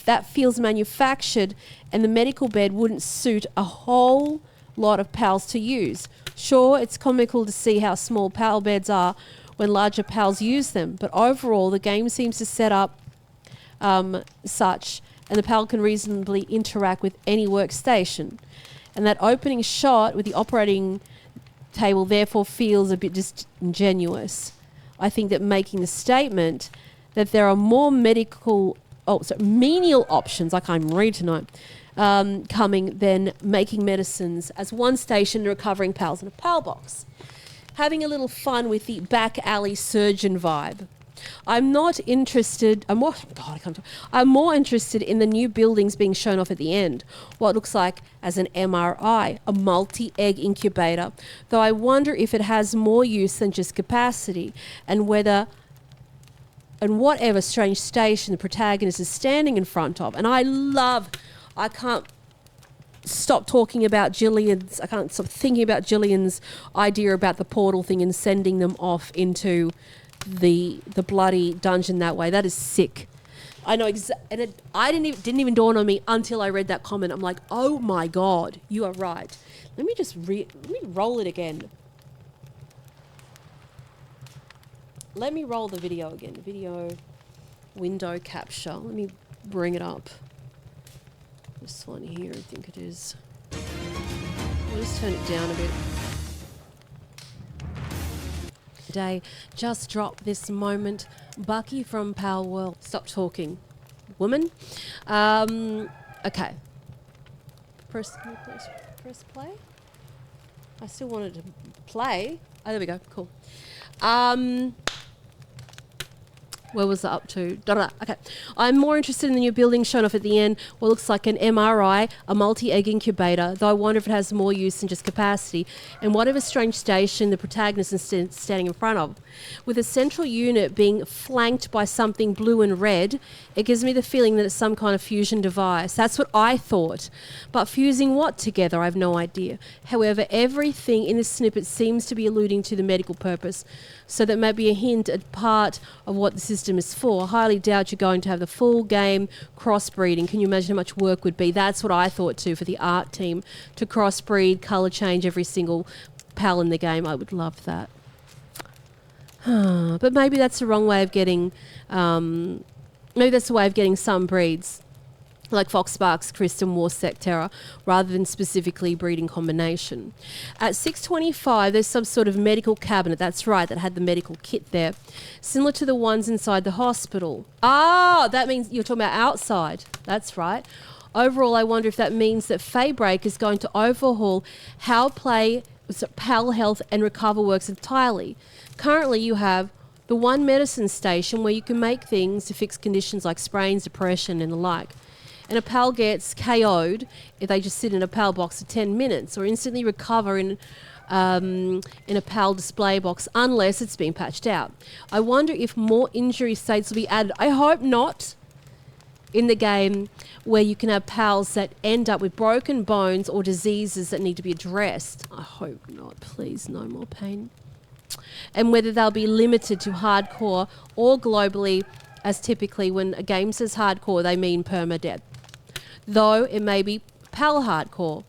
that feels manufactured, and the medical bed wouldn't suit a whole lot of pals to use. Sure, it's comical to see how small pal beds are when larger pals use them, but overall the game seems to set up such, and the pal can reasonably interact with any workstation. And that opening shot with the operating table therefore feels a bit disingenuous. I think that making the statement that there are more menial options, I can't even read tonight, coming than making medicines as one station and recovering pals in a pal box. Having a little fun with the back alley surgeon vibe. I'm more interested in the new buildings being shown off at the end. What looks like as an MRI, a multi-egg incubator. Though I wonder if it has more use than just capacity, and whatever strange station the protagonist is standing in front of. And I can't stop talking about Gillian's, I can't stop thinking about Gillian's idea about the portal thing and sending them off into the bloody dungeon that way. That is sick. I know and it didn't even dawn on me until I read that comment. I'm like, oh my God, you are right. Let me roll it again. Let me roll the video again. Video window capture. Let me bring it up. This one here, I think it is. I'll just turn it down a bit. Today, just drop this moment. Bucky from Palworld. Stop talking, woman. Okay. Press play. I still wanted to play. Oh, there we go. Cool. Where was it up to? Da-da. Okay. I'm more interested in the new building shown off at the end, what looks like an MRI, a multi-egg incubator, though I wonder if it has more use than just capacity, and whatever strange station the protagonist is standing in front of. With a central unit being flanked by something blue and red, it gives me the feeling that it's some kind of fusion device. That's what I thought. But fusing what together? I have no idea. However, everything in this snippet seems to be alluding to the medical purpose, so that may be a hint at part of what the system is for. I highly doubt you're going to have the full game crossbreeding. Can you imagine how much work would be? That's what I thought too, for the art team to crossbreed, colour change every single pal in the game. I would love that. But maybe that's the wrong way of getting, maybe that's the way of getting some breeds, like Foxsparks, Kristen, Warsec, Terra, rather than specifically breeding combination. At 625, there's some sort of medical cabinet, that's right, that had the medical kit there, similar to the ones inside the hospital. Ah, that means you're talking about outside. That's right. Overall, I wonder if that means that Feybreak is going to overhaul how PAL health and recover works entirely. Currently, you have the one medicine station where you can make things to fix conditions like sprains, depression, and the like. And a PAL gets KO'd if they just sit in a PAL box for 10 minutes, or instantly recover in a PAL display box unless it's been patched out. I wonder if more injury states will be added. I hope not, in the game where you can have PALs that end up with broken bones or diseases that need to be addressed. I hope not. Please, no more pain. And whether they'll be limited to hardcore or globally, as typically when a game says hardcore, they mean permadeath. Though it may be PAL hardcore,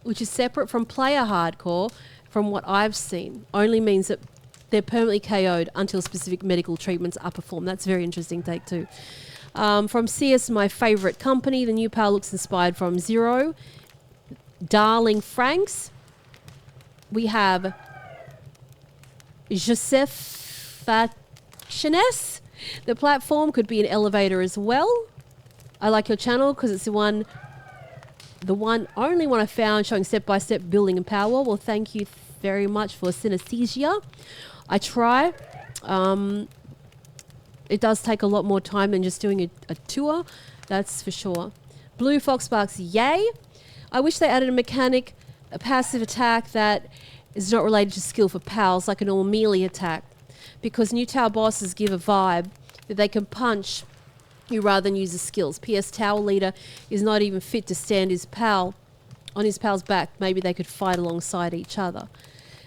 which is separate from player hardcore from what I've seen, only means that they're permanently KO'd until specific medical treatments are performed. That's a very interesting take too. From CS, my favourite company, the new PAL looks inspired from Zero. Darling Franks. We have Joseph Fatchenes. The platform could be an elevator as well. I like your channel because it's the only one I found showing step-by-step building in Palworld. Well, thank you very much for synesthesia. I try. It does take a lot more time than just doing a tour, that's for sure. Blue Foxsparks, yay. I wish they added a mechanic, a passive attack that is not related to skill for pals, like a normal melee attack, because new tower bosses give a vibe that they can punch you rather than use the skills. PS Tower Leader is not even fit to stand his pal on his pal's back. Maybe they could fight alongside each other.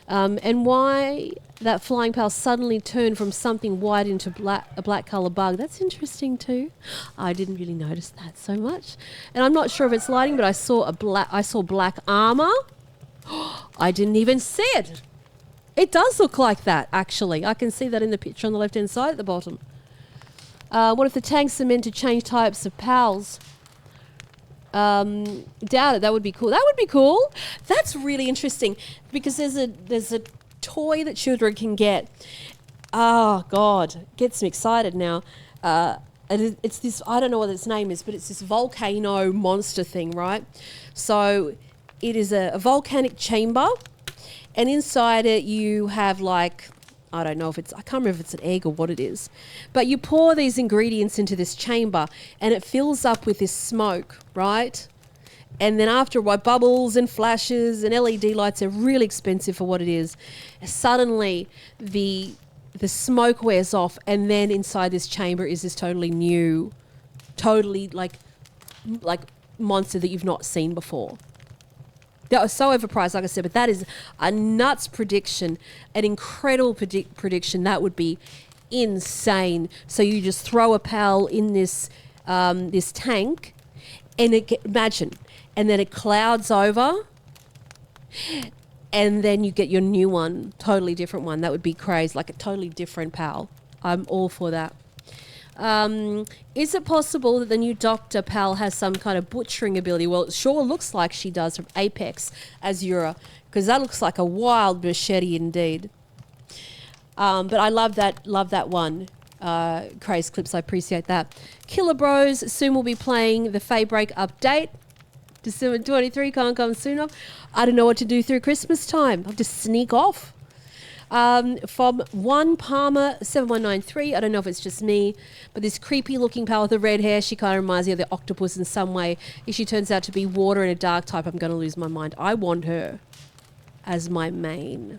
And why that flying pal suddenly turned from something white into a black colour bug. That's interesting too. I didn't really notice that so much. And I'm not sure if it's lighting, but I saw black armour. I didn't even see it. It does look like that, actually. I can see that in the picture on the left-hand side at the bottom. What if the tanks are meant to change types of pals? Doubt it. That would be cool. That would be cool. That's really interesting because there's a toy that children can get. Oh God, gets me excited now. And it's this. I don't know what its name is, but it's this volcano monster thing, right? So it is a volcanic chamber, and inside it you have like. I don't know if I can't remember if it's an egg or what it is. But you pour these ingredients into this chamber and it fills up with this smoke, right? And then after a while, bubbles and flashes and LED lights are really expensive for what it is. Suddenly the smoke wears off and then inside this chamber is this totally new, totally like monster that you've not seen before. That was so overpriced, like I said, but that is a nuts prediction, an incredible prediction. That would be insane. So you just throw a pal in this this tank, and imagine, and then it clouds over, and then you get your new one, totally different one. That would be crazy, like a totally different pal. I'm all for that. Is it possible that the new Doctor Pal has some kind of butchering ability? Well, it sure looks like she does from Apex Azura, because that looks like a wild machete indeed. But I love that one. Craze Clips, I appreciate that. Killer Bros, soon we'll be playing the Feybreak update. December 23, can't come soon enough. I don't know what to do through Christmas time. I'll just sneak off. From one Palmer 7193. I don't know if it's just me, but this creepy looking pal with the red hair, she kind of reminds me of the octopus in some way. If she turns out to be water and a dark type, I'm going to lose my mind. I want her as my main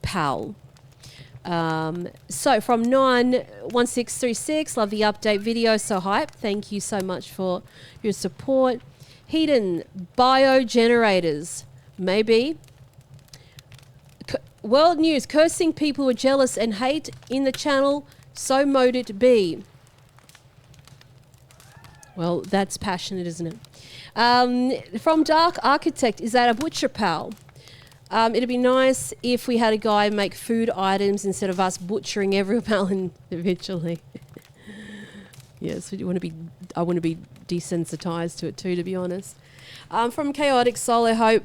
pal. So from 91636, love the update video, so hype. Thank you so much for your support. Hidden biogenerators, maybe. World news, cursing people who are jealous and hate in the channel, so mote it be. Well, that's passionate, isn't it? From Dark Architect, is that a butcher pal? It'd be nice if we had a guy make food items instead of us butchering everyone individually. Yes, I want to be desensitized to it too, to be honest. From Chaotic Soul, I hope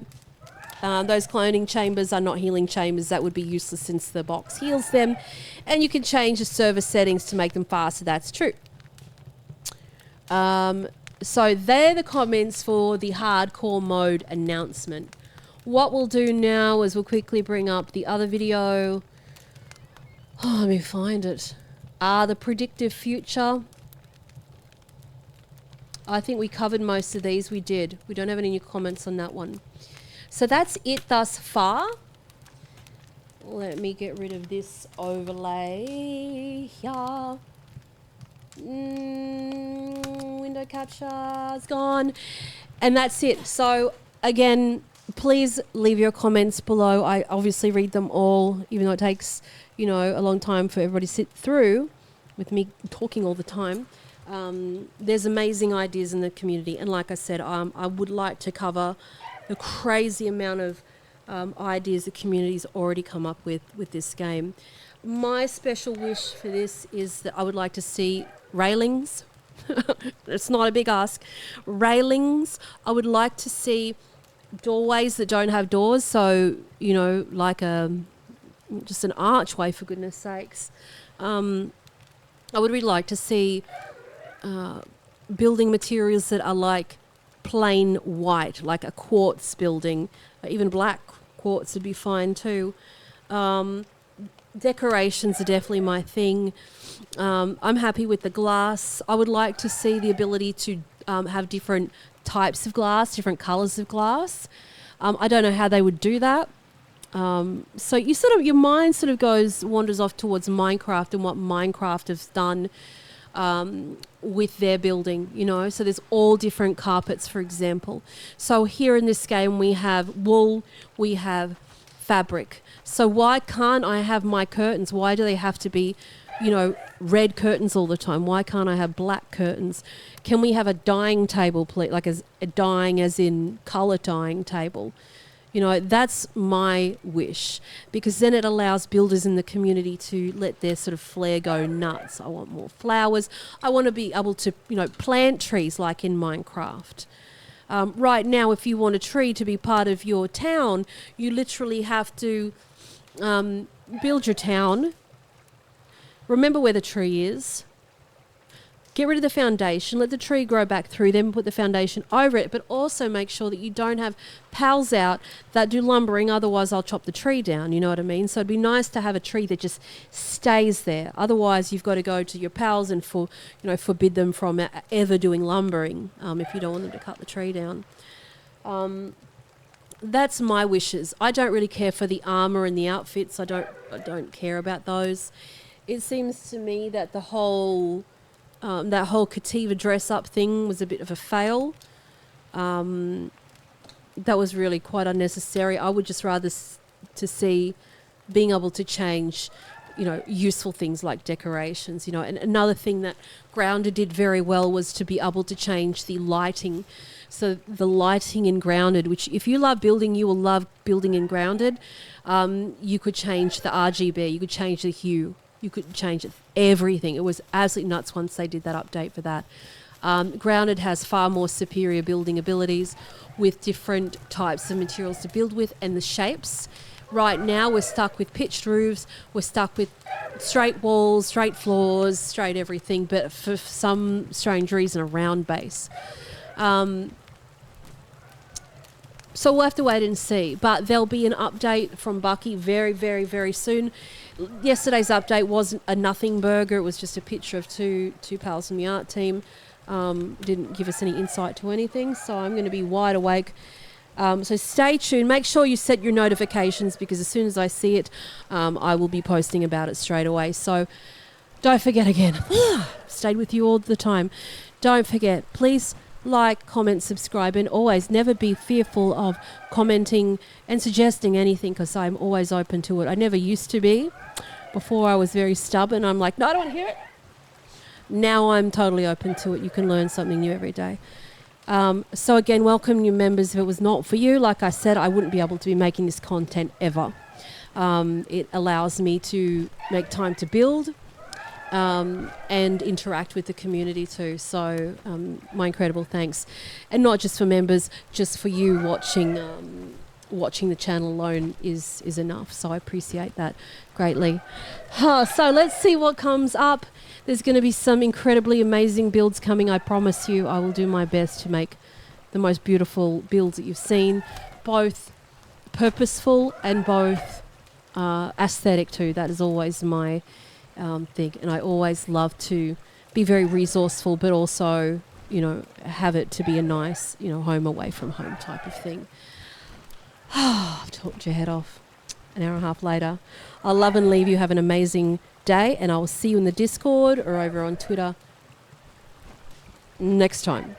those cloning chambers are not healing chambers. That would be useless since the box heals them. And you can change the server settings to make them faster. That's true. So they're the comments for the hardcore mode announcement. What we'll do now is we'll quickly bring up the other video. Oh, let me find it. The predictive future. I think we covered most of these. We did. We don't have any new comments on that one. So that's it thus far. Let me get rid of this overlay here. Window capture is gone. And that's it. So again, please leave your comments below. I obviously read them all, even though it takes, a long time for everybody to sit through with me talking all the time. There's amazing ideas in the community. And like I said, I would like to cover the crazy amount of ideas the community's already come up with this game. My special wish for this is that I would like to see railings. It's not a big ask. Railings. I would like to see doorways that don't have doors. So, like just an archway, for goodness sakes. I would really like to see building materials that are like plain white, like a quartz building. Even black quartz would be fine too. Decorations are definitely my thing. I'm happy with the glass. I would like to see the ability to have different types of glass, different colors of glass. I don't know how they would do that. So your mind sort of wanders off towards Minecraft and what Minecraft has done with their building, so there's all different carpets, for example. So here in this game we have wool, we have fabric. So why can't I have my curtains? Why do they have to be, red curtains all the time? Why can't I have black curtains? Can we have a dyeing table, please? Like a dyeing as in color dyeing table? That's my wish, because then it allows builders in the community to let their sort of flair go nuts. I want more flowers. I want to be able to, plant trees like in Minecraft. Right now, if you want a tree to be part of your town, you literally have to build your town. Remember where the tree is. Get rid of the foundation, let the tree grow back through them, put the foundation over it, but also make sure that you don't have pals out that do lumbering, otherwise I'll chop the tree down, you know what I mean? So it'd be nice to have a tree that just stays there. Otherwise you've got to go to your pals and forbid them from ever doing lumbering if you don't want them to cut the tree down. That's my wishes. I don't really care for the armor and the outfits. I don't care about those. It seems to me that that whole Kativa dress-up thing was a bit of a fail. That was really quite unnecessary. I would just rather to see being able to change, useful things like decorations, And another thing that Grounded did very well was to be able to change the lighting. So the lighting in Grounded, which if you love building, you will love building in Grounded. You could change the RGB, you could change the hue. You could change everything. It was absolutely nuts once they did that update for that. Grounded has far more superior building abilities with different types of materials to build with and the shapes. Right now we're stuck with pitched roofs, we're stuck with straight walls, straight floors, straight everything, but for some strange reason a round base. So we'll have to wait and see. But there'll be an update from Bucky very, very, very soon. Yesterday's update wasn't a nothing burger. It was just a picture of two pals from the art team. Didn't give us any insight to anything. So I'm going to be wide awake. So stay tuned. Make sure you set your notifications, because as soon as I see it, I will be posting about it straight away. So don't forget again. Stayed with you all the time. Don't forget, please like, comment, subscribe, and always never be fearful of commenting and suggesting anything, because I'm always open to it. I never used to be. Before I was very stubborn. I'm like, no, I don't want to hear it. Now I'm totally open to it. You can learn something new every day. So again, welcome new members. If it was not for you, like I said, I wouldn't be able to be making this content ever. It allows me to make time to build and interact with the community too. So my incredible thanks. And not just for members, just for you watching the channel alone is enough. So I appreciate that greatly. So let's see what comes up. There's going to be some incredibly amazing builds coming. I promise you, I will do my best to make the most beautiful builds that you've seen, both purposeful and both aesthetic too. That is always my thing. And I always love to be very resourceful, but also, have it to be a nice, home away from home type of thing. I've talked your head off. An hour and a half later. I'll love and leave you. Have an amazing day, and I will see you in the Discord or over on Twitter next time.